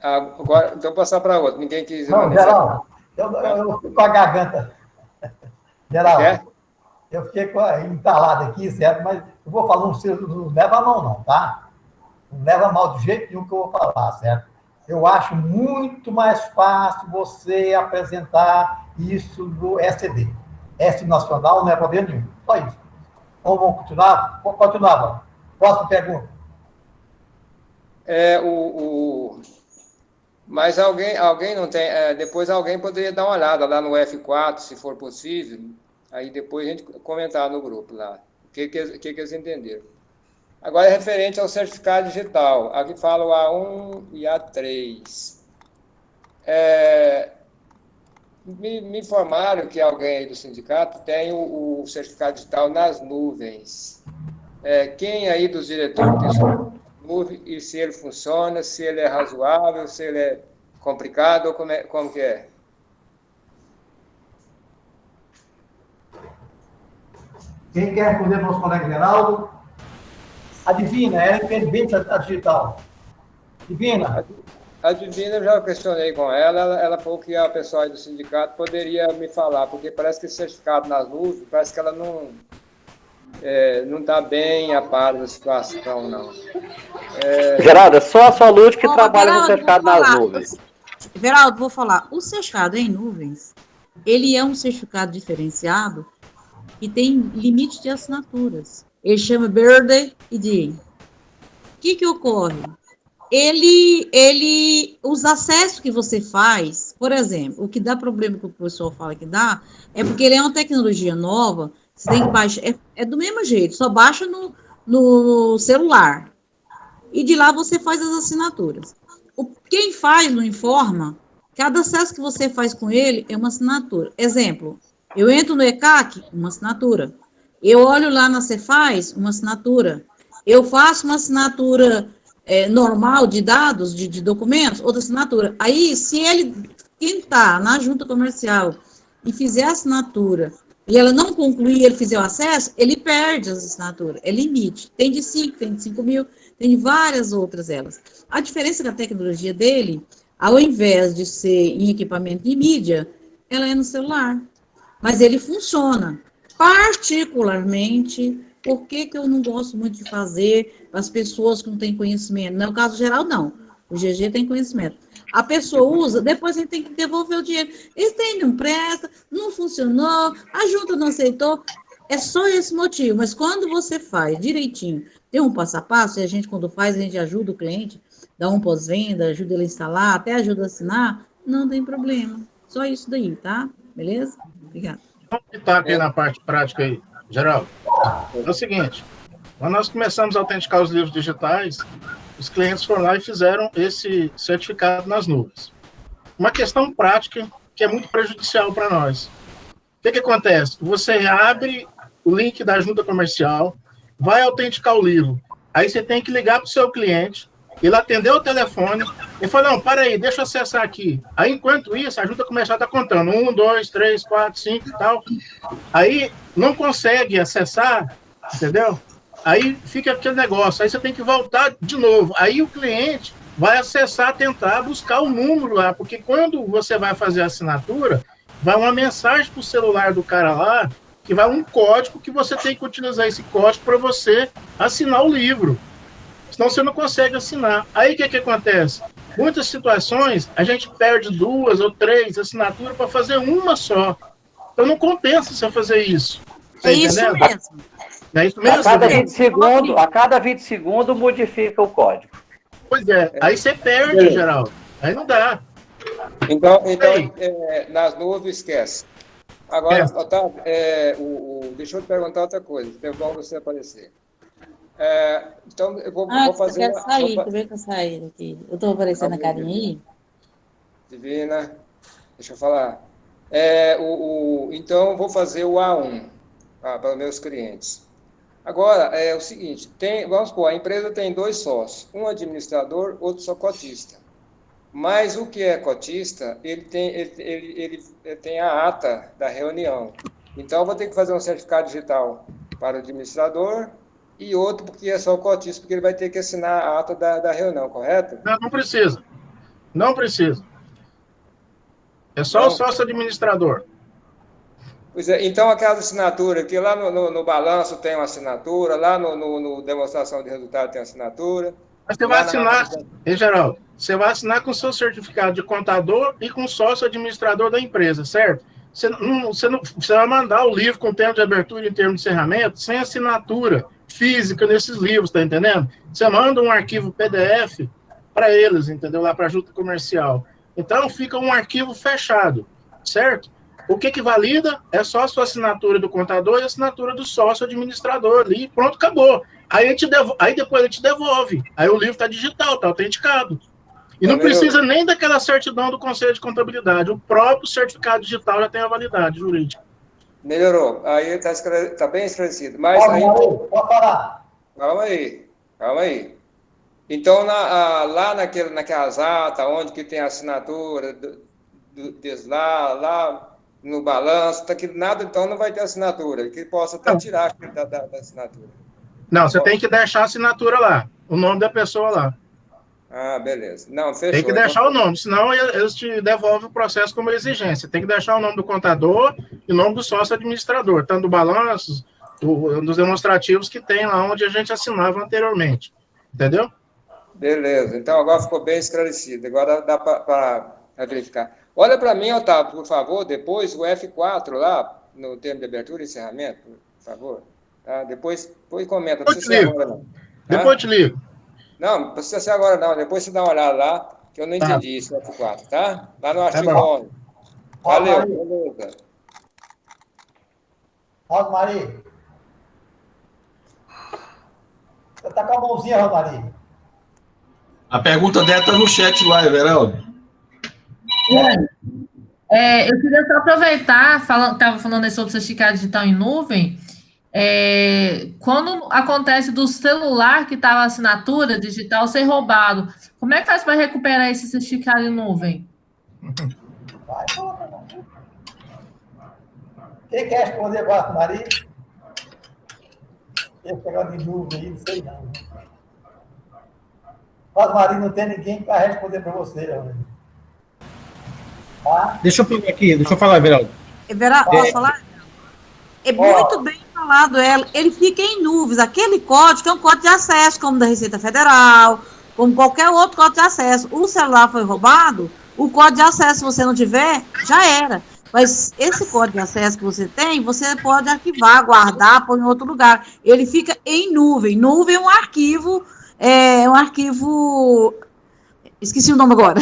Agora, então, passar para outro. Ninguém quis... Não, Geraldo, eu fico com a garganta. Geraldo, eu fiquei entalado aqui, certo? Mas eu vou falar, não leva a mão não, tá? Não leva mal de jeito nenhum que eu vou falar, certo? Eu acho muito mais fácil você apresentar isso no SCD. S nacional não é problema nenhum. Só isso. Então, vamos continuar? Vamos continuar, vamos. Próxima pergunta. Mas alguém não tem... depois alguém poderia dar uma olhada lá no F4, se for possível. Aí depois a gente comentar no grupo lá. O que eles entenderam. Agora, referente ao certificado digital. Aqui fala o A1 e A3. Me informaram que alguém aí do sindicato tem o certificado digital nas nuvens. Quem aí dos diretores tem nuvem e se ele funciona, se ele é razoável, se ele é complicado, ou como que é? Quem quer responder para o nosso colega Geraldo? A Divina, ela entende bem de certificado digital. Divina. A Divina, eu já questionei com ela, ela falou que a pessoa do sindicato poderia me falar, porque parece que esse certificado nas nuvens, parece que ela não está bem a par da situação, não. Geraldo, é só a Solute que trabalha no certificado nas nuvens. Geraldo, vou falar. O certificado em nuvens, ele é um certificado diferenciado e tem limite de assinaturas. Ele chama Birthday ID. O que ocorre? Os acessos que você faz, por exemplo, o que dá problema que o pessoal fala que dá, é porque ele é uma tecnologia nova, você tem que baixar, é do mesmo jeito, só baixa no celular. E de lá você faz as assinaturas. Quem faz no Informa, cada acesso que você faz com ele é uma assinatura. Exemplo, eu entro no ECAC, uma assinatura. Eu olho lá na Cefaz, uma assinatura. Eu faço uma assinatura normal de dados, de documentos, outra assinatura. Aí, se quem está na junta comercial e fizer a assinatura e ela não concluir, ele fizer o acesso, ele perde as assinaturas. É limite. Tem de 5, tem de 5 mil, tem de várias outras elas. A diferença da tecnologia dele, ao invés de ser em equipamento de mídia, ela é no celular. Mas ele funciona. Particularmente, por que eu não gosto muito de fazer para as pessoas que não têm conhecimento? No caso geral, não. O GG tem conhecimento. A pessoa usa, depois a gente tem que devolver o dinheiro. Eles têm, não presta, não funcionou, a junta não aceitou. É só esse motivo. Mas quando você faz direitinho, tem um passo a passo, e a gente, quando faz, a gente ajuda o cliente, dá um pós-venda, ajuda ele a instalar, até ajuda a assinar, não tem problema. Só isso daí, tá? Beleza? Obrigada. Vamos citar aqui na parte prática aí, Geraldo. É o seguinte, quando nós começamos a autenticar os livros digitais, os clientes foram lá e fizeram esse certificado nas nuvens. Uma questão prática que é muito prejudicial para nós. O que acontece? Você abre o link da junta comercial, vai autenticar o livro, aí você tem que ligar para o seu cliente, ele atendeu o telefone e falou, não, para aí, deixa eu acessar aqui. Aí, enquanto isso, a junta comercial está contando 1, 2, 3, 4, 5 e tal. Aí, não consegue acessar, entendeu? Aí fica aquele negócio, aí você tem que voltar de novo. Aí o cliente vai acessar, tentar buscar o número lá, porque quando você vai fazer a assinatura, vai uma mensagem para o celular do cara lá, que vai um código que você tem que utilizar esse código para você assinar o livro. Senão você não consegue assinar. Aí o que acontece? Muitas situações, a gente perde 2 ou 3 assinaturas para fazer uma só. Então não compensa você fazer isso. Tá entendendo? Mesmo. É isso mesmo? A cada 20 segundos modifica o código. Pois é, aí você perde, Geraldo. Aí não dá. Então nas nuvens, esquece. Agora, Otávio, deixa eu te perguntar outra coisa, depois você aparecer. Então, eu vou fazer... Eu quero sair, tu vê que eu saí daqui. Eu estou aparecendo a carinha aí? Divina, deixa eu falar. Então, vou fazer o A1 para os meus clientes. Agora, é o seguinte, vamos supor, a empresa tem 2 sócios, um administrador, outro só cotista. Mas o que é cotista, ele tem a ata da reunião. Então, eu vou ter que fazer um certificado digital para o administrador e outro porque é só o cotista, porque ele vai ter que assinar a ata da reunião, correto? Não precisa. Não precisa. É só o sócio administrador. Pois é, então aquela assinatura, que lá no balanço tem uma assinatura, lá no demonstração de resultado tem assinatura. Mas você vai assinar, em geral, você vai assinar com o seu certificado de contador e com o sócio administrador da empresa, certo? Você vai mandar o livro com termo de abertura e termo de encerramento sem assinatura física nesses livros, tá entendendo? Você manda um arquivo PDF para eles, entendeu? Lá para a junta comercial. Então fica um arquivo fechado, certo? O que valida é só a sua assinatura do contador e a assinatura do sócio administrador ali, pronto, acabou. Aí depois ele te devolve. Aí o livro está digital, está autenticado. E não precisa nem daquela certidão do Conselho de Contabilidade. O próprio certificado digital já tem a validade jurídica. Melhorou. Aí está bem esclarecido. Mas aí... Pode falar. Calma aí. Então, lá naquelas atas, onde que tem a assinatura deles lá no balanço, tá que nada, então não vai ter assinatura, que possa até tirar da assinatura. Não, você tem que deixar a assinatura lá, o nome da pessoa lá. Ah, beleza. Não, fechou. Tem que deixar o nome, senão eles te devolvem o processo como exigência. Tem que deixar o nome do contador e o nome do sócio administrador, tanto do balanço, dos demonstrativos que tem lá onde a gente assinava anteriormente. Entendeu? Beleza. Então, agora ficou bem esclarecido. Agora dá para verificar. Olha para mim, Otávio, por favor, depois o F4 lá, no termo de abertura e encerramento, por favor. Tá? Depois comenta. Não precisa ser agora, não. Tá? Depois eu te ligo. Não, não precisa ser agora, não. Depois você dá uma olhada lá, que eu não entendi isso, F4, tá? Lá no artigo 11. Valeu, beleza. Rosmari. Você está com a mãozinha, Rosmari. A pergunta dela está no chat lá, Everaldo. Eu queria só aproveitar, estava falando sobre o certificado digital em nuvem. Quando acontece do celular que estava a assinatura digital ser roubado, como é que faz para recuperar esse certificado em nuvem? Quem quer responder agora, Maria? Esse negócio de nuvem aí, não sei não. Mas, Maria, não tem ninguém para responder para você, tá? Deixa eu falar aqui, Everaldo. Everaldo, posso falar? É muito bem falado, ele fica em nuvens. Aquele código é um código de acesso, como da Receita Federal, como qualquer outro código de acesso. O celular foi roubado, o código de acesso, se você não tiver, já era. Mas esse código de acesso que você tem, você pode arquivar, guardar, pôr em outro lugar. Ele fica em nuvem. Nuvem é um arquivo, esqueci o nome agora.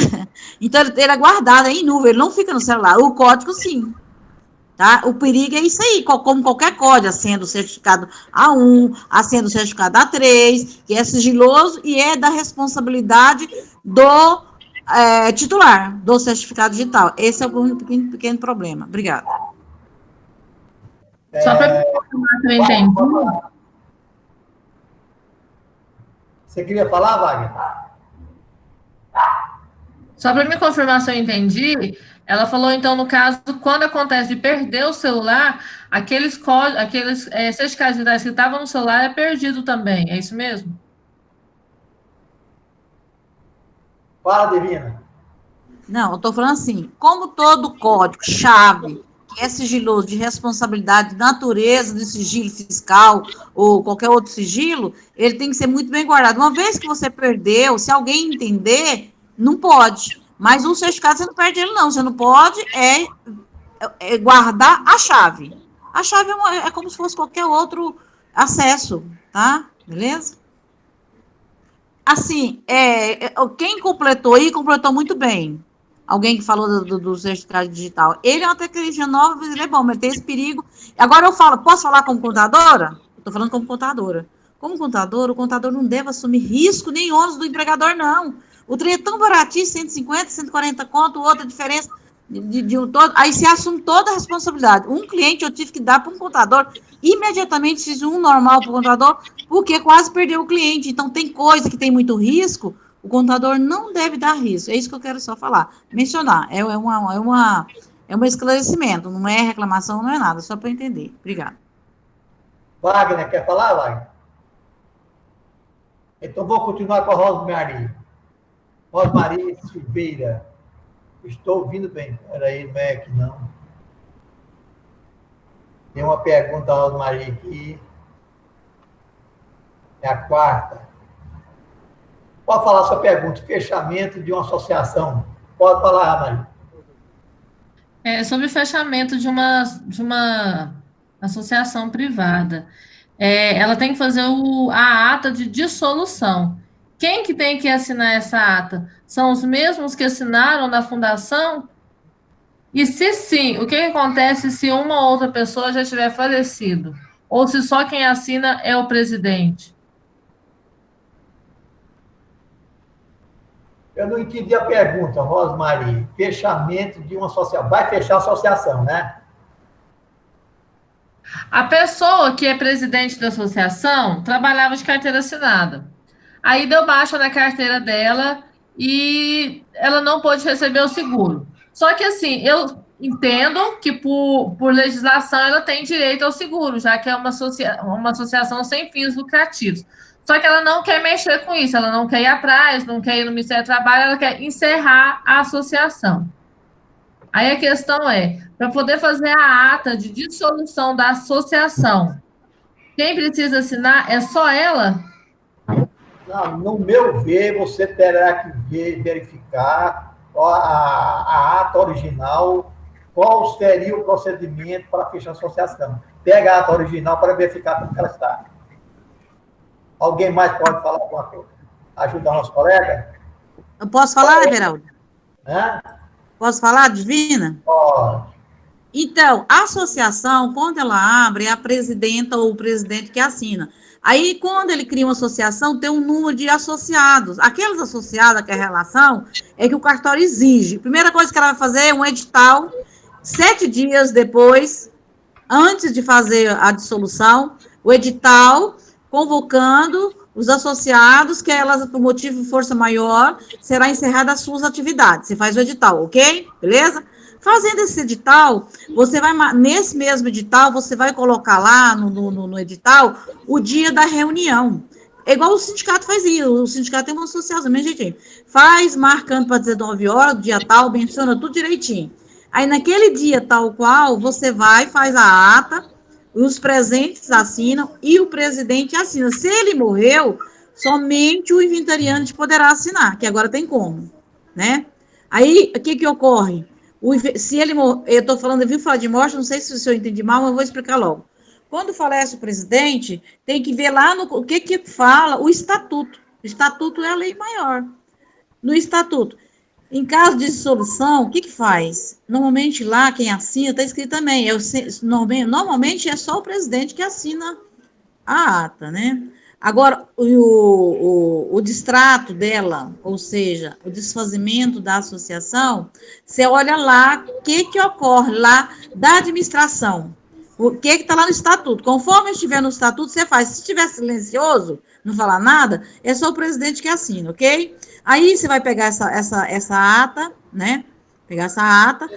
Então, ele é guardado em nuvem, ele não fica no celular. O código, sim. Tá? O perigo é isso aí, como qualquer código, a senha do certificado A1, a senha do certificado A3, que é sigiloso e é da responsabilidade do titular do certificado digital. Esse é o pequeno problema. Obrigada. Só para confirmar que eu entendi. Você queria falar, Wagner? Só para me confirmar se eu entendi, ela falou, então, no caso, quando acontece de perder o celular, aqueles certificados digitais que estavam no celular é perdido também, é isso mesmo? Fala, Divina. Não, eu estou falando assim, como todo código-chave que é sigiloso de responsabilidade de natureza de sigilo fiscal ou qualquer outro sigilo, ele tem que ser muito bem guardado. Uma vez que você perdeu, se alguém entender, não pode. Mas o certificado você não perde ele, não. Você não pode guardar a chave. A chave é como se fosse qualquer outro acesso, tá? Beleza? Assim, quem completou aí, completou muito bem. Alguém que falou do certificado digital. Ele é uma tecnologia nova, mas ele é bom, mas tem esse perigo. Agora eu falo, posso falar como contadora? Estou falando como contadora. Como contador, o contador não deve assumir risco nem ônus do empregador, não. O trem é tão baratinho, 150, 140 conto, outra diferença de um todo. Aí se assume toda a responsabilidade. Um cliente eu tive que dar para um contador, imediatamente fiz um normal para o contador, porque quase perdeu o cliente. Então tem coisa que tem muito risco, o contador não deve dar risco. É isso que eu quero só falar, mencionar. É um esclarecimento, não é reclamação, não é nada, só para entender. Obrigada. Wagner, quer falar, Wagner? Então vou continuar com a Rosmari. Rosmari Silveira. Estou ouvindo bem. Peraí, não é aqui não. Tem uma pergunta a Rosmari aqui. É a quarta. Pode falar sua pergunta. Fechamento de uma associação. Pode falar, Rosmari. Sobre o fechamento de uma associação privada. Ela tem que fazer a ata de dissolução. Quem que tem que assinar essa ata? São os mesmos que assinaram na fundação? E se sim, o que acontece se uma ou outra pessoa já tiver falecido? Ou se só quem assina é o presidente? Eu não entendi a pergunta, Rosmari. Fechamento de uma associação. Vai fechar a associação, né? A pessoa que é presidente da associação trabalhava de carteira assinada. aí deu baixa na carteira dela e ela não pôde receber o seguro. Só que, assim, eu entendo que, por legislação, ela tem direito ao seguro, já que é uma associação sem fins lucrativos. Só que ela não quer mexer com isso, ela não quer ir atrás, não quer ir no Ministério do Trabalho, ela quer encerrar a associação. Aí a questão é, para poder fazer a ata de dissolução da associação, quem precisa assinar é só ela? Não, no meu ver, você terá que verificar a ata original, qual seria o procedimento para fechar a associação. Pega a ata original para verificar como ela está. Alguém mais pode falar alguma coisa? Ajudar o nosso colega? Eu posso falar, Everaldo? Hã? Posso falar, Divina? Pode. Então, a associação, quando ela abre, é a presidenta ou o presidente que assina. Aí, quando ele cria uma associação, tem um número de associados. Aqueles associados, aquela relação, é que o cartório exige. Primeira coisa que ela vai fazer é um edital, 7 dias depois, antes de fazer a dissolução, o edital convocando os associados, que elas, por motivo de força maior, será encerrada as suas atividades. Você faz o edital, ok? Beleza? Fazendo esse edital, você vai, nesse mesmo edital, você vai colocar lá no edital o dia da reunião. É igual o sindicato faz isso, o sindicato tem uma associação, mesmo jeitinho. Faz, marcando para 19 horas, dia tal, menciona tudo direitinho. Aí, naquele dia tal qual, você vai, faz a ata, os presentes assinam e o presidente assina. Se ele morreu, somente o inventariante poderá assinar, que agora tem como, né? Aí, o que ocorre? Se ele morrer, eu estou falando, eu vim falar de morte, não sei se eu entendi mal, mas eu vou explicar logo. Quando falece o presidente, tem que ver lá o que fala o estatuto. O estatuto é a lei maior. No estatuto, em caso de dissolução, o que faz? Normalmente lá, quem assina, está escrito também, normalmente é só o presidente que assina a ata, né? Agora, o distrato dela, ou seja, o desfazimento da associação, você olha lá o que ocorre lá da administração. O que está lá no estatuto. Conforme estiver no estatuto, você faz. Se estiver silencioso, não falar nada, é só o presidente que assina, ok? Aí você vai pegar essa ata, né? Pegar essa ata,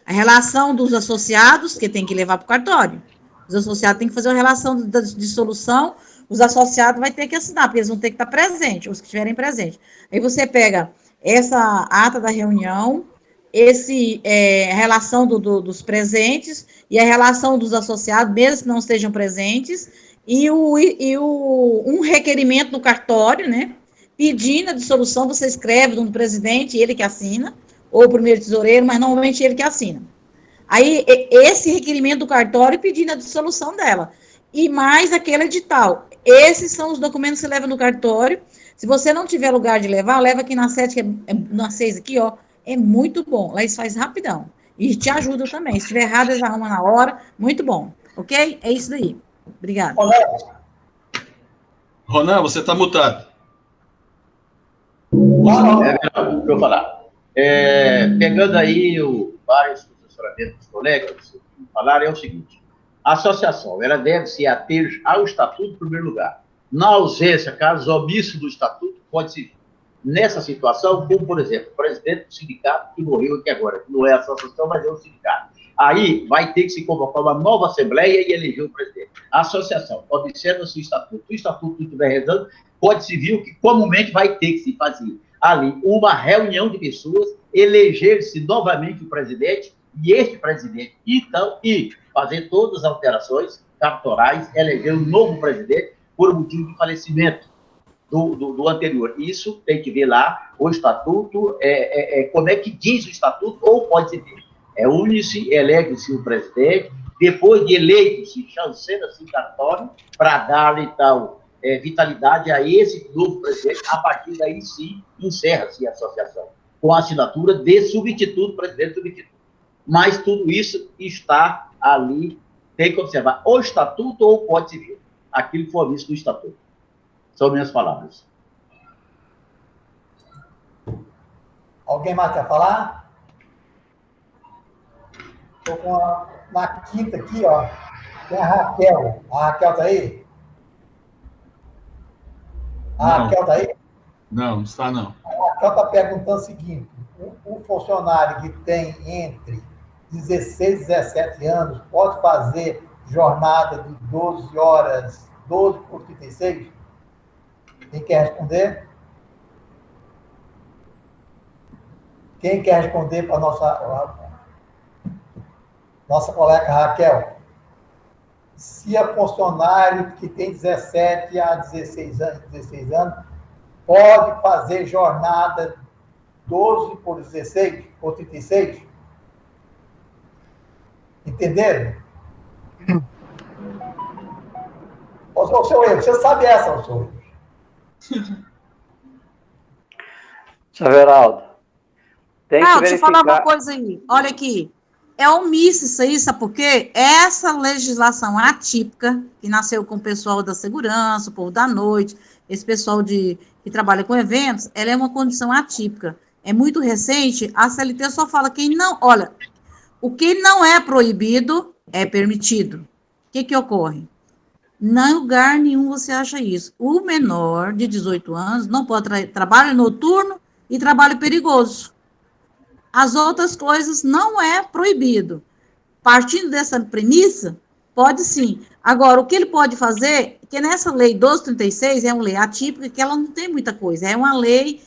a relação dos associados, que tem que levar para o cartório. Os associados têm que fazer uma relação de dissolução, os associados vão ter que assinar, porque eles vão ter que estar presentes, os que estiverem presentes. Aí você pega essa ata da reunião, a relação dos presentes e a relação dos associados, mesmo que não estejam presentes, e um requerimento do cartório, né? Pedindo a dissolução, você escreve no presidente, ele que assina, ou o primeiro tesoureiro, mas normalmente ele que assina. Aí, esse requerimento do cartório pedindo a dissolução dela. E mais aquele edital. Esses são os documentos que você leva no cartório. Se você não tiver lugar de levar, leva aqui na 7, que na 6 aqui, ó. É muito bom. Lá eles fazem rapidão. E te ajuda também. Se estiver errado, eles arrumam na hora. Muito bom. Ok? É isso daí. Obrigada. Ronan, você está mutado. Deixa eu falar. Pegando aí vários assessoramentos dos colegas que falaram, é o seguinte: a associação ela deve se ater ao estatuto em primeiro lugar. Na ausência, caso omisso do estatuto, pode se, nessa situação, como, por exemplo, o presidente do sindicato que morreu aqui agora, que não é a associação, mas é o sindicato. Aí vai ter que se convocar uma nova assembleia e eleger o presidente. A associação, observa-se o estatuto não estiver rezando, pode-se ver o que comumente vai ter que se fazer ali uma reunião de pessoas, eleger-se novamente o presidente, e este presidente, então, fazer todas as alterações cartorais, eleger um novo presidente por motivo de falecimento do anterior. Isso tem que ver lá o estatuto, como é que diz o estatuto, ou pode se ver. Une-se, elege-se o presidente, depois de eleito, se chancela-se o cartório para dar, então, vitalidade a esse novo presidente. A partir daí, sim, encerra-se a associação, com a assinatura de substituto, presidente substituto. Mas tudo isso está ali, tem que observar o estatuto ou pode-se ver aquilo que for visto no estatuto. São minhas palavras. Alguém mais quer falar? Estou na quinta aqui, ó. Tem a Raquel. A Raquel está aí? A Raquel está aí? Não está não. A Raquel está perguntando o seguinte, um funcionário que tem entre 16 e 17 anos pode fazer jornada de 12 horas, 12 por 36? Quem quer responder? Quem quer responder para a nossa colega Raquel? Se é funcionário que tem 17 a 16 anos, pode fazer jornada 12 por 16, por 36? Entenderam? Ô, seu Evo, você sabe essa, ô, seu Evo? Seu Everaldo, tem que deixa eu falar uma verificar... coisa aí. Olha aqui. É omisso isso aí, sabe por quê? Essa legislação atípica, que nasceu com o pessoal da segurança, o povo da noite, esse pessoal que trabalha com eventos, ela é uma condição atípica. É muito recente, a CLT só fala quem não... Olha, o que não é proibido é permitido. O que ocorre? Em lugar nenhum você acha isso. O menor de 18 anos não pode trabalho noturno e trabalho perigoso. As outras coisas não é proibido. Partindo dessa premissa, pode sim. Agora, o que ele pode fazer, que nessa lei 1236 é uma lei atípica, que ela não tem muita coisa, é uma lei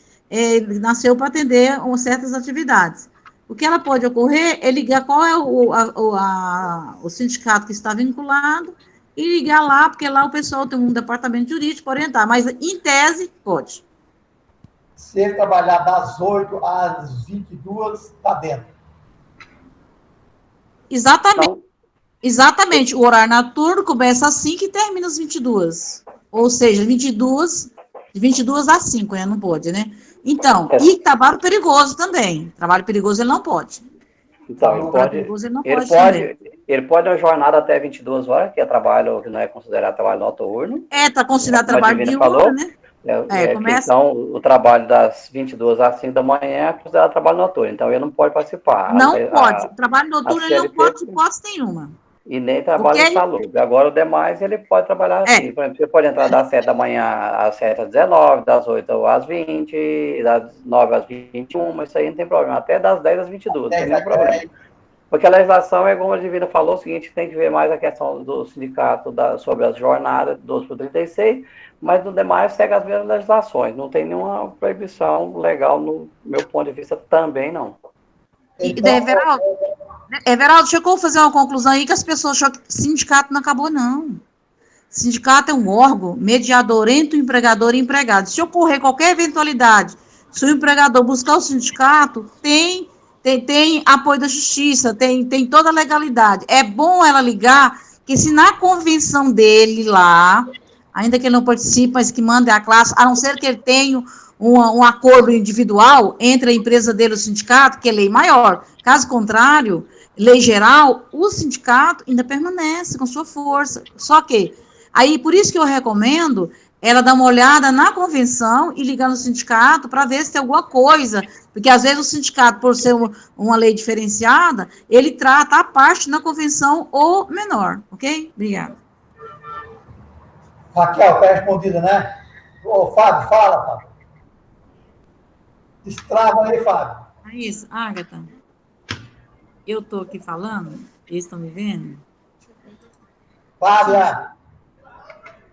nasceu para atender certas atividades. O que ela pode ocorrer é ligar qual é o sindicato que está vinculado e ligar lá, porque lá o pessoal tem um departamento jurídico para orientar, mas em tese pode. Se ele trabalhar das 8 às 22, está dentro. Exatamente. Então, exatamente. O horário noturno começa às 5 e termina às 22. Ou seja, 22 às 5, né? Não pode, né? Então, e trabalho perigoso também. Trabalho perigoso ele não pode. Então, ele pode a jornada até 22 horas, que é trabalho que não é considerado trabalho noturno. Está considerado trabalho diurno, né? Começa... Então, o trabalho das 22 às 5 da manhã é considerado trabalho noturno, então ele não pode participar. Não pode. O trabalho noturno ele não pode hipótese nenhuma. E nem trabalho insalubre. Agora, o demais, ele pode trabalhar assim. Por exemplo, você pode entrar das 7 da manhã às 7 às 19, das 8 às 20, das 9 às 21, isso aí não tem problema. Até das 10 às 22, não tem nenhum problema. Porque a legislação, é como a Divina falou, o seguinte, tem que ver mais a questão do sindicato sobre as jornadas, 12 por 36, mas no demais segue as mesmas legislações. Não tem nenhuma proibição legal, no meu ponto de vista, também não. Everaldo, chegou a fazer uma conclusão aí que as pessoas acham que sindicato não acabou, não. Sindicato é um órgão mediador entre o empregador e o empregado. Se ocorrer qualquer eventualidade, se o empregador buscar o sindicato, tem apoio da justiça, tem toda a legalidade. É bom ela ligar, que se na convenção dele lá, ainda que ele não participe, mas que mande a classe, a não ser que ele tenha um acordo individual entre a empresa dele e o sindicato, que é lei maior. Caso contrário, lei geral, o sindicato ainda permanece com sua força. Só que, aí, por isso que eu recomendo ela dar uma olhada na convenção e ligar no sindicato para ver se tem alguma coisa, porque às vezes o sindicato, por ser uma lei diferenciada, ele trata a parte na convenção ou menor, ok? Obrigada. Raquel, está respondida, né? Ô, Fábio, fala, Fábio. Destrava aí, Fábio. É isso, Ágata. Eu estou aqui falando, eles estão me vendo? Fábio,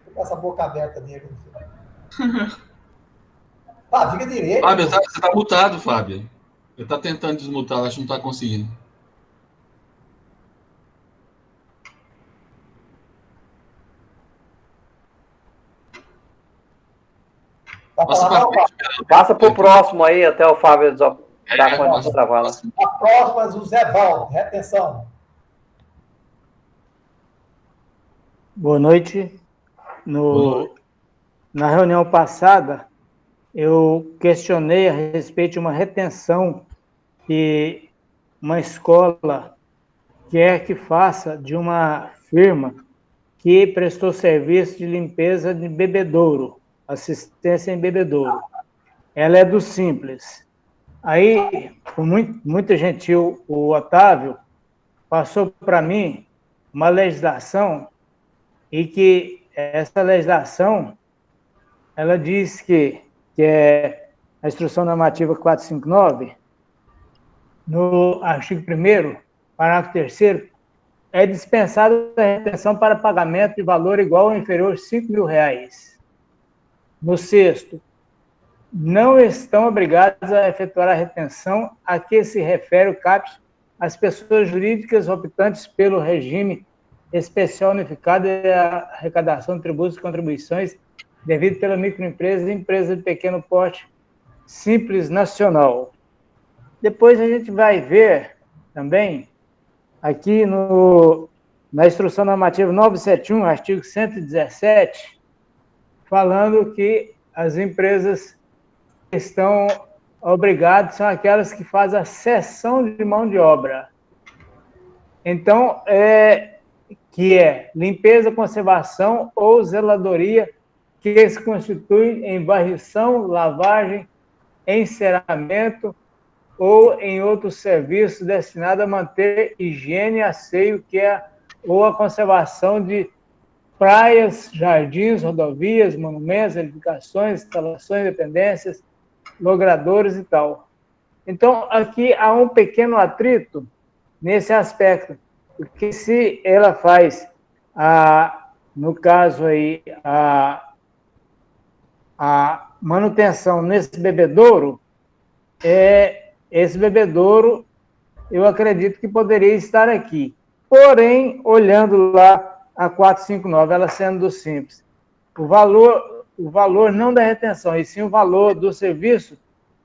tô com essa boca aberta dele. Fábio, fica direito. Fábio, você está mutado, Fábio. Ele está tentando desmutar, acho que não está conseguindo. Passa para o próximo aí, até o Fábio dar conta de trabalho. A próxima é o Zé Valdo. Retenção. Boa noite. Na reunião passada, eu questionei a respeito de uma retenção que uma escola quer que faça de uma firma que prestou serviço de limpeza de bebedouro, assistência em bebedouro. Ela é do Simples. Aí, muito gentil, o Otávio passou para mim uma legislação e que essa legislação ela diz que é a Instrução Normativa 459, no artigo 1º, parágrafo 3º, é dispensada a retenção para pagamento de valor igual ou inferior a R$5.000. No 6º, não estão obrigados a efetuar a retenção a que se refere o CAPT as pessoas jurídicas optantes pelo regime especial unificado e a arrecadação de tributos e contribuições devido pela microempresa e empresa de pequeno porte simples nacional. Depois a gente vai ver também, aqui na Instrução Normativa 971, artigo 117, falando que as empresas que estão obrigadas são aquelas que fazem a cessão de mão de obra. Então, que é limpeza, conservação ou zeladoria, que se constitui em varrição, lavagem, enceramento ou em outro serviço destinado a manter higiene e asseio, ou a conservação de praias, jardins, rodovias, monumentos, edificações, instalações, dependências, logradouros e tal. Então, aqui há um pequeno atrito nesse aspecto, porque se ela faz, no caso aí, a manutenção nesse bebedouro, esse bebedouro, eu acredito que poderia estar aqui. Porém, olhando lá a 459, ela sendo do Simples, o valor não da retenção, e sim o valor do serviço,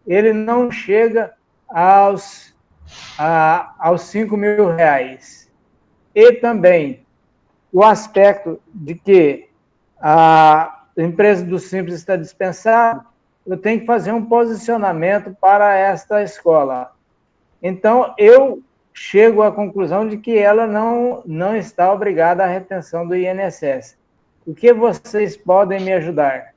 ele não chega aos R$5.000. E também o aspecto de que a empresa do Simples está dispensada, eu tenho que fazer um posicionamento para esta escola. Então, eu chego à conclusão de que ela não está obrigada à retenção do INSS. O que vocês podem me ajudar?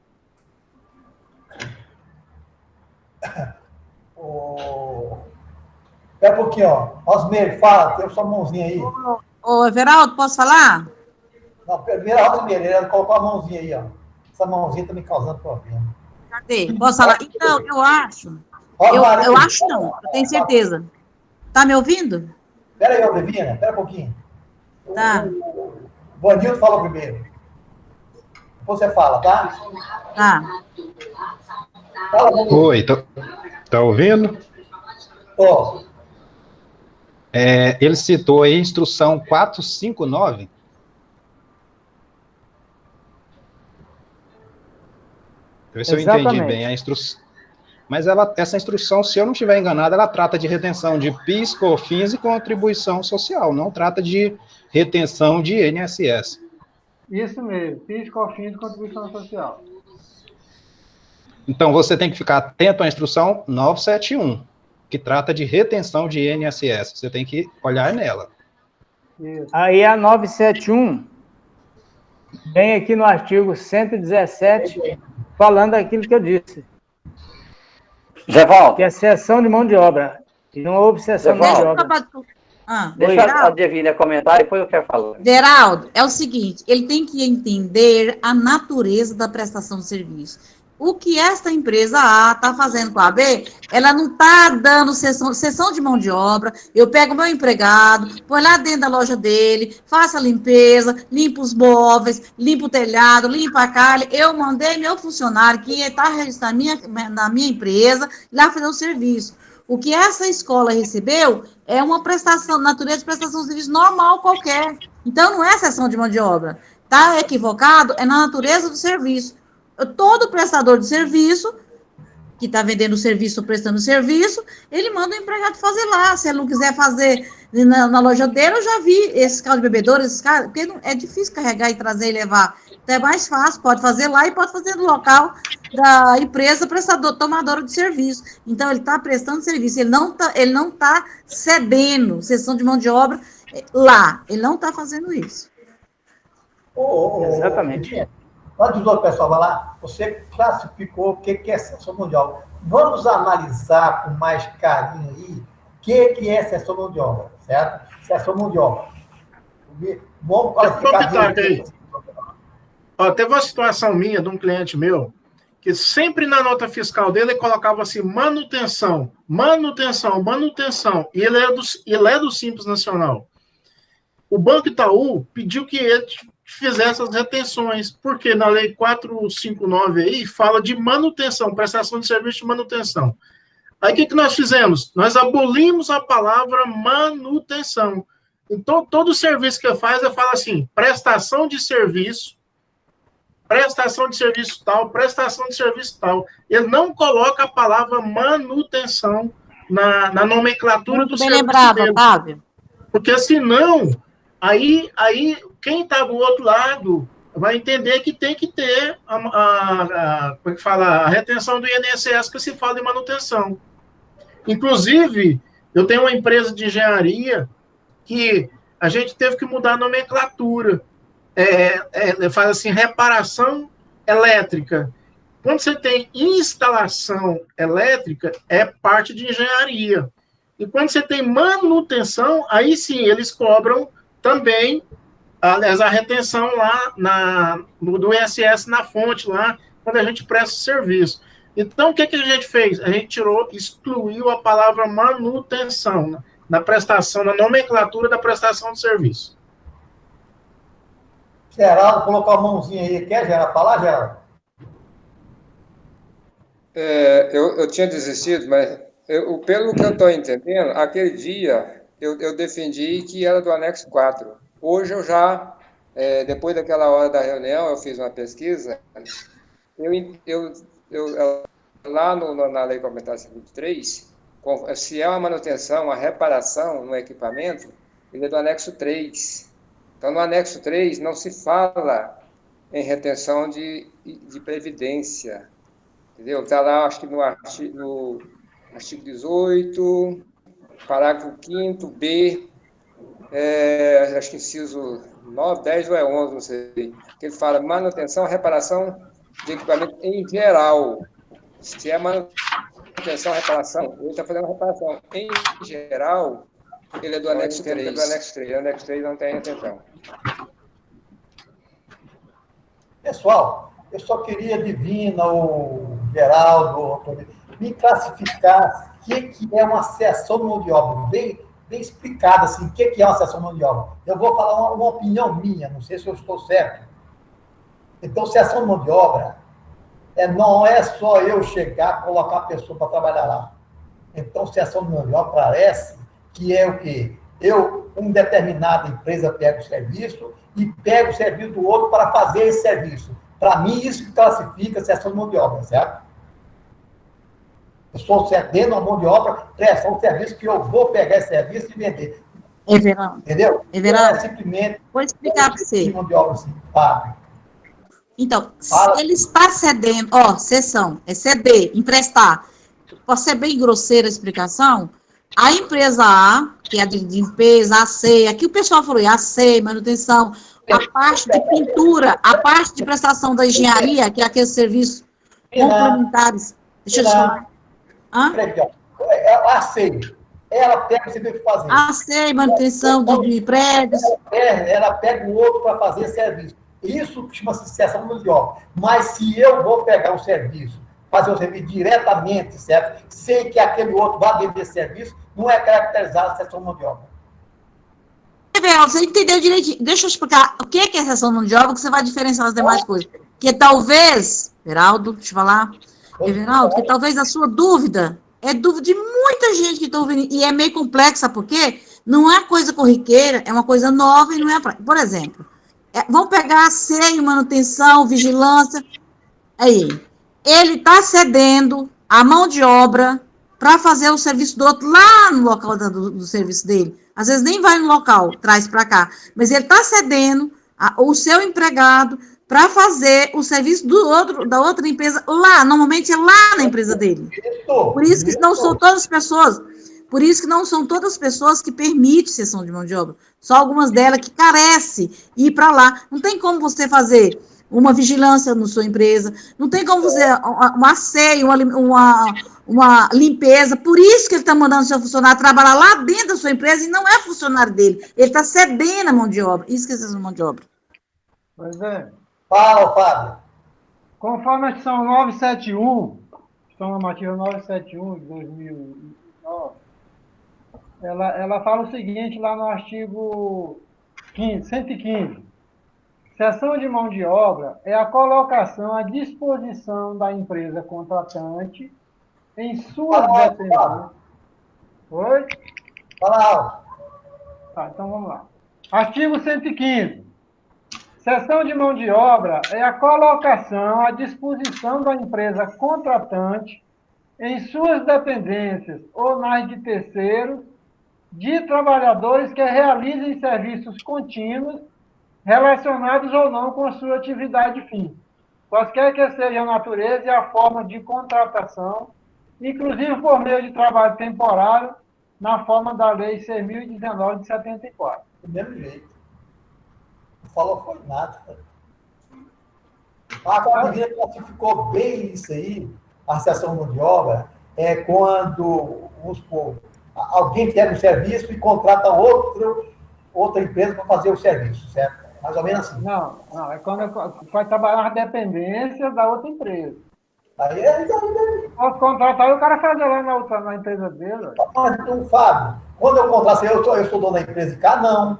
Espera um pouquinho, ó. Osmeir, fala, tem sua mãozinha aí. Ô, Everaldo, posso falar? Não, primeiro a Osmeir, ele colocou a mãozinha aí, ó. Essa mãozinha está me causando problema. Cadê? Posso falar? Então, eu acho. Eu acho não, eu tenho certeza. Tá me ouvindo? Espera aí, Odevina, espera um pouquinho. Tá. O Vanildo fala primeiro. Você fala, tá? Tá. Fala, oi, tá ouvindo? Tô. Ele citou aí a instrução 459. Ver se eu entendi bem a instrução. Mas essa instrução, se eu não estiver enganado, ela trata de retenção de PIS, COFINS e contribuição social, não trata de retenção de INSS. Isso mesmo, PIS, COFINS e contribuição social. Então, você tem que ficar atento à instrução 971, que trata de retenção de INSS. Você tem que olhar nela. Isso. Aí a 971 vem aqui no artigo 117, falando aquilo que eu disse. Gevaldo. Que é cessão de mão de obra. E não houve cessão de mão de obra. Deixa a Devina comentar, depois eu quero falar. Geraldo, é o seguinte, ele tem que entender a natureza da prestação de serviço. O que esta empresa A está fazendo com a B, ela não está dando sessão de mão de obra, eu pego o meu empregado, põe lá dentro da loja dele, faço a limpeza, limpo os móveis, limpo o telhado, limpo a calha, eu mandei meu funcionário que está registrado na minha empresa, lá fazer o serviço. O que essa escola recebeu é uma prestação, natureza de prestação de serviço normal qualquer. Então, não é sessão de mão de obra. Está equivocado, é na natureza do serviço. Todo prestador de serviço, que está vendendo serviço ou prestando serviço, ele manda o empregado fazer lá. Se ele não quiser fazer na loja dele, eu já vi esses carros de bebedouro, esses caras, porque é difícil carregar e trazer e levar. Então é mais fácil, pode fazer lá e pode fazer no local da empresa tomadora de serviço. Então ele está prestando serviço, ele não tá cedendo sessão de mão de obra lá, ele não está fazendo isso. Exatamente. Antes do outro pessoal vai lá, você classificou o que é sessão de mão de obra. Vamos analisar com mais carinho aí o que é sessão de mão de obra, certo? Sessão de mão de obra. Vamos qualificar. Teve uma situação minha de um cliente meu que sempre na nota fiscal dele ele colocava assim, manutenção, manutenção, manutenção, e ele é do Simples Nacional. O Banco Itaú pediu que ele fizesse as retenções, porque na Lei 459 aí fala de manutenção, prestação de serviço de manutenção. Aí o que nós fizemos? Nós abolimos a palavra manutenção. Então, todo serviço que eu falo assim, prestação de serviço tal, prestação de serviço tal. Ele não coloca a palavra manutenção na nomenclatura do serviço dele. Muito bem lembrado, Otávio. Porque senão, aí quem está do outro lado vai entender que tem que ter a retenção do INSS que se fala em manutenção. Inclusive, eu tenho uma empresa de engenharia que a gente teve que mudar a nomenclatura. Faz assim, reparação elétrica. Quando você tem instalação elétrica, é parte de engenharia. E quando você tem manutenção, aí sim, eles cobram também a retenção lá do INSS na fonte, lá, quando a gente presta o serviço. Então, o que a gente fez? A gente excluiu a palavra manutenção na prestação, na nomenclatura da prestação de serviço. Geraldo, colocou a mãozinha aí. Quer, Geraldo, falar, Geraldo? Eu tinha desistido, mas pelo que eu estou entendendo, aquele dia eu defendi que era do anexo 4. Hoje eu já, depois daquela hora da reunião, eu fiz uma pesquisa, lá na Lei Complementar 53, se é uma manutenção, uma reparação no equipamento, ele é do anexo 3. Então, no anexo 3, não se fala em retenção de previdência, entendeu? Está lá, acho que no artigo 18, parágrafo 5º, B, acho que inciso 9, 10 ou 11, não sei, que ele fala manutenção, reparação de equipamento em geral. Se é manutenção, reparação, ele está fazendo reparação em geral, ele é do anexo 3. Do anexo 3. O anexo 3 não tem retenção. Pessoal, eu só queria, Divina, o Geraldo, me classificar o que é uma cessão de mão de obra, bem explicado, assim, o que é uma cessão de mão de obra. Eu vou falar uma opinião minha, não sei se eu estou certo. Então, cessão de mão de obra não é só eu chegar, colocar a pessoa para trabalhar lá. Então, cessão de mão de obra parece que é o quê? Uma determinada empresa pega o serviço e pega o serviço do outro para fazer esse serviço. Para mim, isso que classifica cessão de mão de obra, certo? Eu estou cedendo a mão de obra, prestar um serviço que eu vou pegar esse serviço e vender. Everaldo. Entendeu? Everaldo, simplesmente... vou explicar para você. Mão de obra, assim, então, se ele está cedendo, cessão, é ceder, emprestar. Para ser bem grosseira a explicação, a empresa A, que é a de limpeza, a C, aqui o pessoal falou, a C, manutenção, a parte de pintura, a parte de prestação da engenharia, que é aqueles serviços complementares. Deixa eu te falar. A C, ela pega o serviço para fazer. A C, manutenção de prédios. Ela pega o outro para fazer serviço. Isso chama-se cessão de mão de obra. Mas se eu vou pegar um serviço, fazer o serviço diretamente, certo? Sei que aquele outro vai vender serviço, não é caracterizado a cessão de mão de obra. Você entendeu direitinho. Deixa eu explicar o que é cessão de mão de obra, que você vai diferenciar as demais coisas. Que talvez, Everaldo, deixa eu falar, Everaldo, que talvez a sua dúvida é dúvida de muita gente que está ouvindo, e é meio complexa, porque não é coisa corriqueira, é uma coisa nova e não é... Por exemplo, vamos pegar a CEI, manutenção, vigilância, aí... Ele está cedendo a mão de obra para fazer o serviço do outro lá no local do serviço dele. Às vezes nem vai no local, traz para cá. Mas ele está cedendo o seu empregado para fazer o serviço da outra empresa lá. Normalmente é lá na empresa dele. Por isso que não são todas as pessoas. Por isso que não são todas as pessoas que permitem cessão de mão de obra. Só algumas delas que carecem ir para lá. Não tem como você fazer uma vigilância na sua empresa, não tem como fazer uma asseio, uma limpeza, por isso que ele está mandando o seu funcionário trabalhar lá dentro da sua empresa e não é funcionário dele, ele está cedendo a mão de obra, isso que é cessão de mão de obra. Pois é. Fala, Fábio. Conforme a edição 971, edição normativa 971 de 2009, ela fala o seguinte lá no artigo 115. Cessão de mão de obra é a colocação à disposição da empresa contratante em suas dependências. Oi? Fala. Tá, então vamos lá. Artigo 115. Cessão de mão de obra é a colocação à disposição da empresa contratante em suas dependências ou nas de terceiros de trabalhadores que realizem serviços contínuos relacionados ou não com a sua atividade fim, quaisquer que seja a natureza e a forma de contratação, inclusive por meio de trabalho temporário, na forma da Lei 6.019 de 74. Do mesmo jeito. Não falou foi nada. A Academia classificou bem isso aí, a cessão de mão de obra, é quando, vamos supor, alguém pega um serviço e contrata outra empresa para fazer o serviço, certo? Mais ou menos assim. Não, é quando vai trabalhar na dependência da outra empresa. Aí Posso contratar e o cara faz lá na empresa dele. Mas, então, Fábio, quando eu contrato, eu sou dono da empresa de cá, não.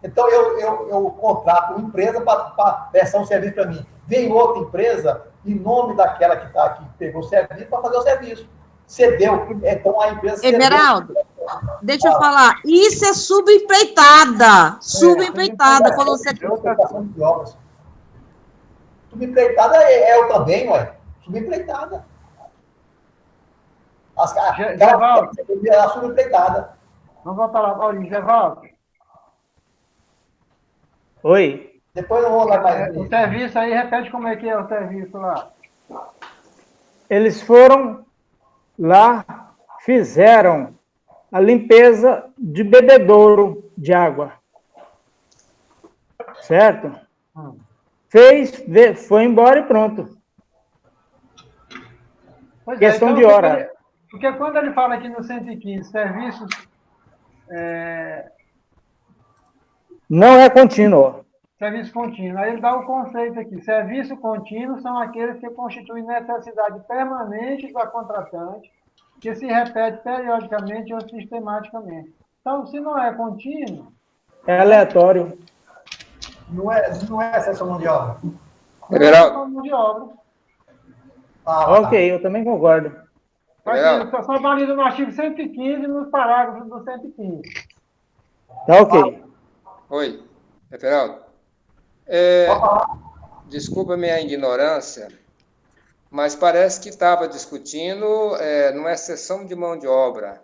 Então, eu contrato uma empresa para prestar um serviço para mim. Vem outra empresa, em nome daquela que está aqui, pegou o serviço, para fazer o serviço. Cedeu. Então, a empresa cedeu. Everaldo, deixa eu falar. Isso é subempreitada. Subempreitada. Quando você... Subempreitada é eu também, ué. Subempreitada. A subempreitada. Vamos voltar lá, Paulinho. Gevaldo. Oi. Depois eu vou lá mais. O serviço aí, repete como é que é o serviço lá. Eles foram lá, fizeram a limpeza de bebedouro de água. Certo? Fez, foi embora e pronto. Pois questão então, de hora. Porque quando ele fala aqui no 115, serviços... Não é contínuo. Serviço contínuo. Aí ele dá o conceito aqui. Serviço contínuo são aqueles que constituem necessidade permanente da contratante, que se repete periodicamente ou sistematicamente. Então, se não é contínuo... É aleatório. Não é cessão de mão de obra. Não é cessão de mão de obra. Ok, eu também concordo. Só valida no artigo 115 nos parágrafos do 115. Tá ok. Oi, Everaldo. Desculpa a minha ignorância, mas parece que estava discutindo, não é cessão de mão de obra,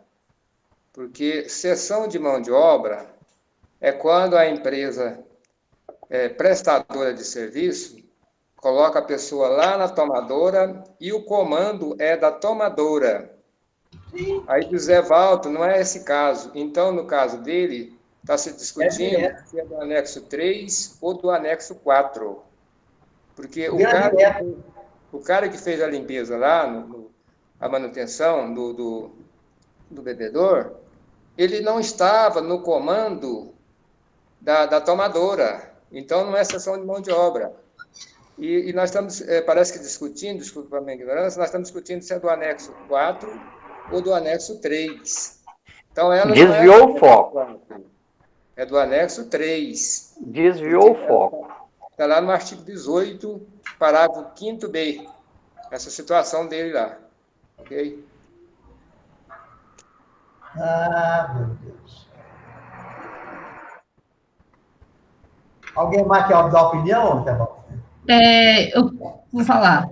porque cessão de mão de obra é quando a empresa prestadora de serviço coloca a pessoa lá na tomadora e o comando é da tomadora. Sim. Aí diz Zé Valdo, não é esse caso. Então, no caso dele, está se discutindo se é do anexo 3 ou do anexo 4. Porque o cara que fez a limpeza lá, a manutenção do bebedor, ele não estava no comando da tomadora. Então, não é cessão de mão de obra. E nós estamos, parece que discutindo, desculpa a minha ignorância, nós estamos discutindo se é do anexo 4 ou do anexo 3. Então, ela desviou o foco. É do anexo 3. Desviou o foco. Está lá no artigo 18, parágrafo 5º-B. Essa situação dele lá. Ok? Meu Deus. Alguém mais quer dar opinião, Teval? Eu vou falar.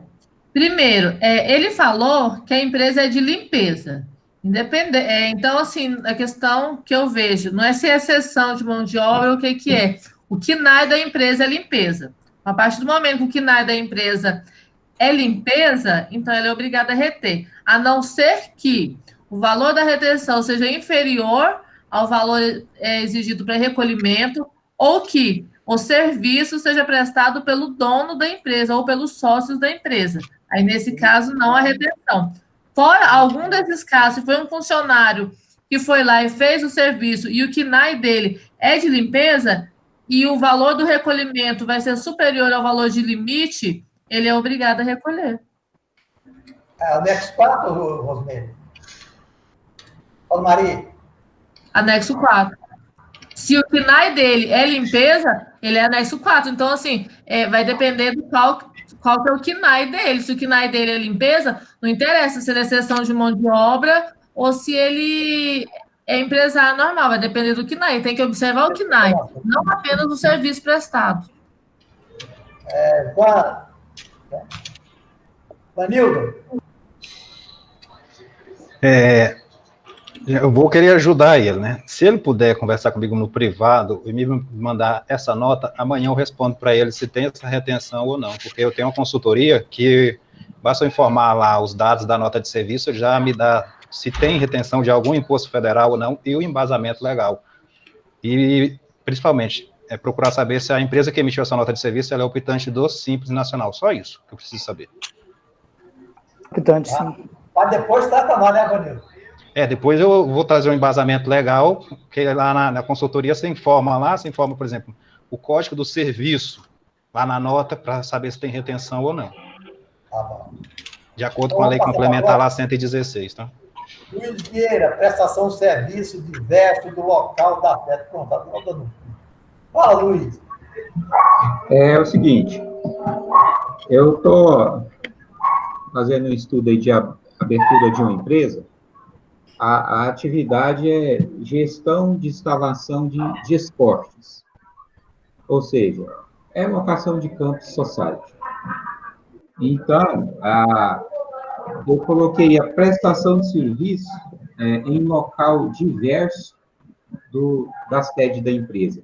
Primeiro, ele falou que a empresa é de limpeza. Então, assim, a questão que eu vejo não é se é cessão de mão de obra ou o que é. O KNAI da empresa é limpeza. A partir do momento que o KNAI da empresa é limpeza, então ela é obrigada a reter. A não ser que o valor da retenção seja inferior ao valor exigido para recolhimento ou que o serviço seja prestado pelo dono da empresa ou pelos sócios da empresa. Aí, nesse caso, não há retenção. Fora algum desses casos, se foi um funcionário que foi lá e fez o serviço e o KNAI dele é de limpeza e o valor do recolhimento vai ser superior ao valor de limite, ele é obrigado a recolher. Anexo 4, Rosmeire? Paulo Maria? Anexo 4. Se o KNAI dele é limpeza, ele é anexo 4. Então, assim, vai depender do qual que é o KNAI dele. Se o KNAI dele é limpeza, não interessa se ele é cessão de mão de obra ou se ele é empresário normal, vai depender do KNAI. Tem que observar o KNAI, não apenas o serviço prestado. Vanildo? Eu vou querer ajudar ele, né? Se ele puder conversar comigo no privado e me mandar essa nota, amanhã eu respondo para ele se tem essa retenção ou não, porque eu tenho uma consultoria que basta eu informar lá os dados da nota de serviço, ele já me dá se tem retenção de algum imposto federal ou não e o embasamento legal. E, principalmente, procurar saber se a empresa que emitiu essa nota de serviço ela é optante do Simples Nacional. Só isso que eu preciso saber. Optante, sim. Mas depois trata nós, né, Vanildo? Depois eu vou trazer um embasamento legal, que lá na consultoria você informa, por exemplo, o código do serviço, lá na nota, para saber se tem retenção ou não. Tá bom. De acordo com a lei complementar lá 116, tá? Luiz Vieira, prestação de serviço diverso do local da festa. Pronto, tá dando. Fala, Luiz. É o seguinte, eu estou fazendo um estudo aí de abertura de uma empresa. A atividade é gestão de instalação de esportes. Ou seja, é locação de campus society. Então, eu coloquei a prestação de serviço em local diverso da sede da empresa.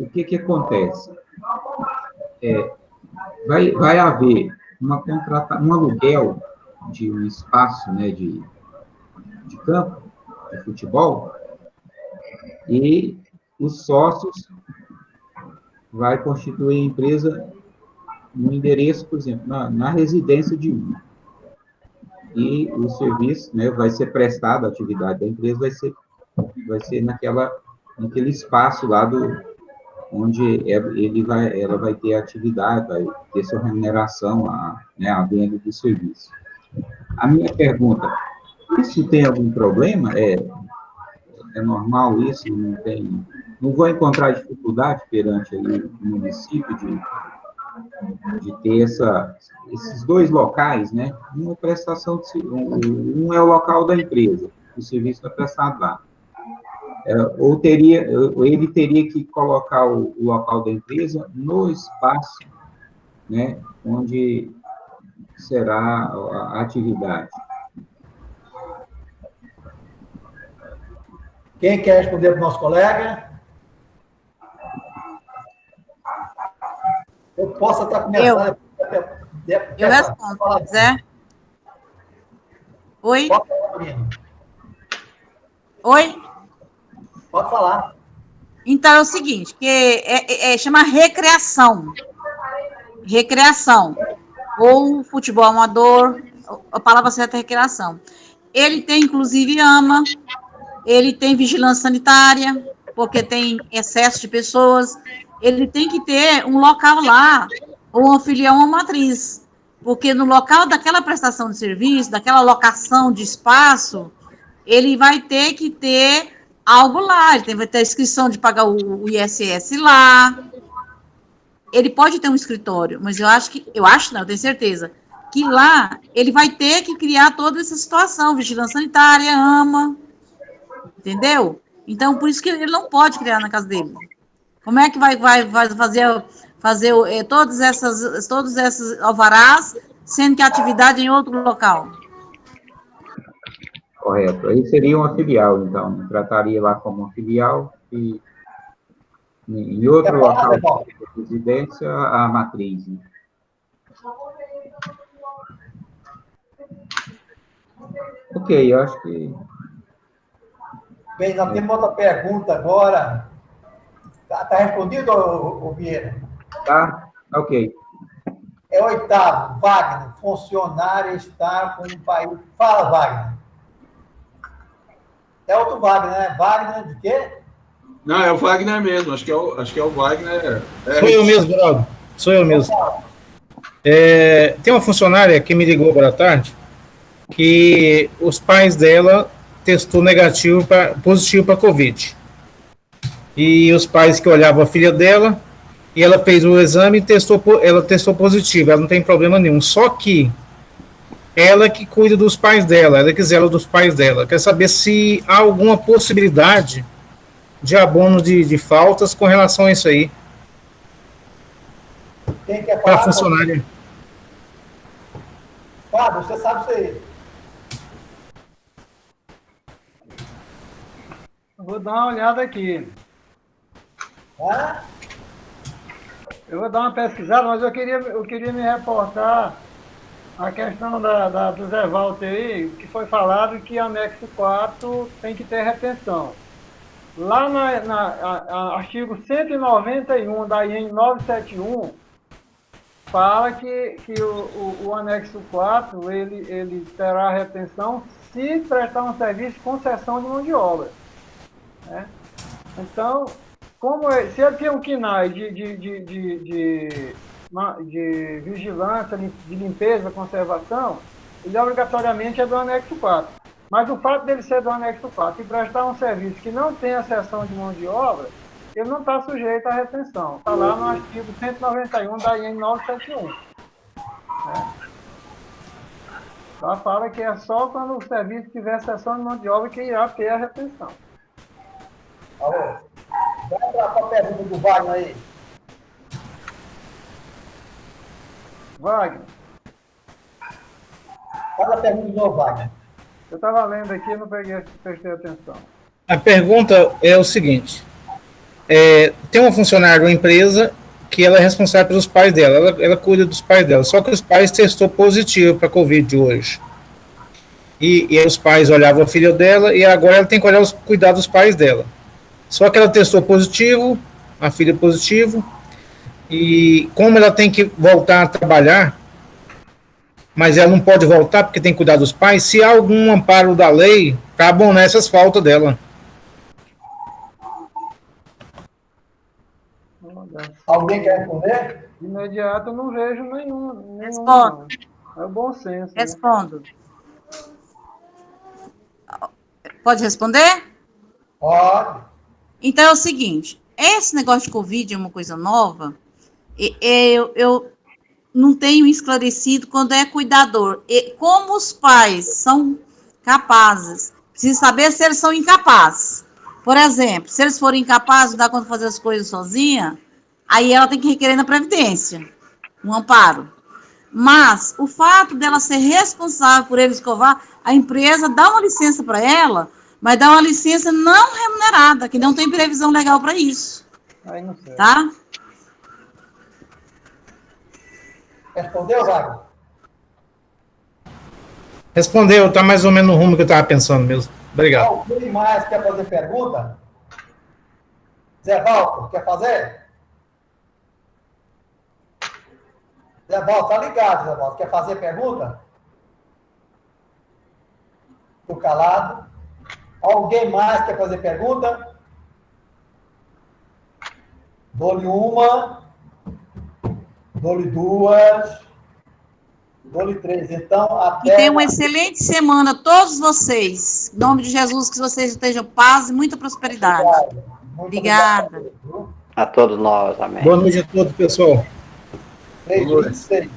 O que acontece? Vai haver um aluguel de um espaço, né, de campo, de futebol, e os sócios vai constituir a empresa no endereço, por exemplo, na residência de um. E o serviço, né, vai ser prestado, a atividade da empresa vai ser naquele espaço lá onde ela vai ter atividade, vai ter sua remuneração, a venda do serviço. A minha pergunta, isso tem algum problema? É normal isso? Não vou encontrar dificuldade perante aí o município de ter esses dois locais, né? Uma prestação de serviço, um é o local da empresa, o serviço é prestado lá. Ou ele teria que colocar o local da empresa no espaço, né, onde será a atividade. Quem quer responder para o nosso colega? Eu posso estar começando. Eu respondo, Zé. Oi? Oi? Pode falar. Então, é o seguinte, que chama recreação. Recreação. Ou futebol amador, a palavra certa é recreação. Ele tem, inclusive, AMA, ele tem vigilância sanitária, porque tem excesso de pessoas, ele tem que ter um local lá, ou uma filial, uma matriz, porque no local daquela prestação de serviço, daquela locação de espaço, ele vai ter que ter algo lá, ele vai ter a inscrição de pagar o ISS lá, ele pode ter um escritório, mas eu tenho certeza, que lá ele vai ter que criar toda essa situação, vigilância sanitária, AMA, entendeu? Então, por isso que ele não pode criar na casa dele. Como é que vai fazer todos esses alvarás, sendo que a atividade é em outro local? Correto. Aí seria uma filial, então. Trataria lá como uma filial e em outro local de residência, a matriz. Né? Ok, eu acho que... Bem, nós temos outra pergunta agora. Está respondido, Vieira? Tá, ok. É o 8º, Wagner, funcionário está com o país... Fala, Wagner. É outro Wagner, né? Wagner de quê? Não, é o Wagner mesmo, acho que é o Wagner. Sou eu mesmo, Geraldo. Sou eu mesmo. Tem uma funcionária que me ligou agora à tarde, que os pais dela testou positivo para Covid. E os pais que olhavam a filha dela, e ela fez o exame e ela testou positivo, ela não tem problema nenhum. Só que ela que cuida dos pais dela, ela que zela dos pais dela. Quer saber se há alguma possibilidade de abono de faltas com relação a isso aí. Quem quer falar? Para a funcionária. Fábio, você sabe isso aí. Vou dar uma olhada aqui. Eu vou dar uma pesquisada, mas eu queria me reportar a questão do Zé Walter aí, que foi falado que anexo 4 tem que ter retenção. Lá artigo 191 da IN 971, fala que o anexo 4 ele terá retenção se prestar um serviço de concessão de mão de obra. Né? Então, se ele tem um KNAI de vigilância, de limpeza, conservação, ele obrigatoriamente é do anexo 4. Mas o fato dele ser do anexo 4 e prestar um serviço que não tem a seção de mão de obra, ele não está sujeito à retenção. Está lá no artigo 191 da IN 971. Né? Lá fala que é só quando o serviço tiver seção de mão de obra que irá ter a retenção. Alô? Vai para a pergunta do Wagner aí. Wagner. Faz a pergunta de novo, Wagner. Eu estava lendo aqui e não prestei atenção. A pergunta é o seguinte. Tem uma funcionária de uma empresa que ela é responsável pelos pais dela. Ela cuida dos pais dela. Só que os pais testou positivo para a Covid hoje. E os pais olhavam a filha dela e agora ela tem que cuidar dos pais dela. Só que ela testou positivo, a filha positivo, e como ela tem que voltar a trabalhar, mas ela não pode voltar porque tem que cuidar dos pais, se há algum amparo da lei para abonar essas faltas dela. Alguém quer responder? De imediato eu não vejo nenhum. Respondo. É o bom senso. Respondo. Né? Pode responder? Pode. Então é o seguinte, esse negócio de Covid é uma coisa nova, eu não tenho esclarecido quando é cuidador. E como os pais são capazes, precisa saber se eles são incapazes. Por exemplo, se eles forem incapazes de dar conta de fazer as coisas sozinha, aí ela tem que requerer na Previdência um amparo. Mas o fato dela ser responsável por ele escovar, a empresa dá uma licença para ela, mas dá uma licença não remunerada, que não tem previsão legal para isso. Aí não sei. Tá? Respondeu, Wagner? Respondeu, tá mais ou menos no rumo que eu estava pensando mesmo. Obrigado. Alguém mais quer fazer pergunta? Zé Walter, quer fazer? Zé Walter, tá ligado, Zé Walter. Quer fazer pergunta? Estou calado. Alguém mais quer fazer pergunta? Dou-lhe uma, dou-lhe duas, dou-lhe três. Então, até... E tenham uma excelente semana, todos vocês. Em nome de Jesus, que vocês estejam paz e muita prosperidade. Obrigada. A todos nós, amém. Boa noite a todos, pessoal. 3:26.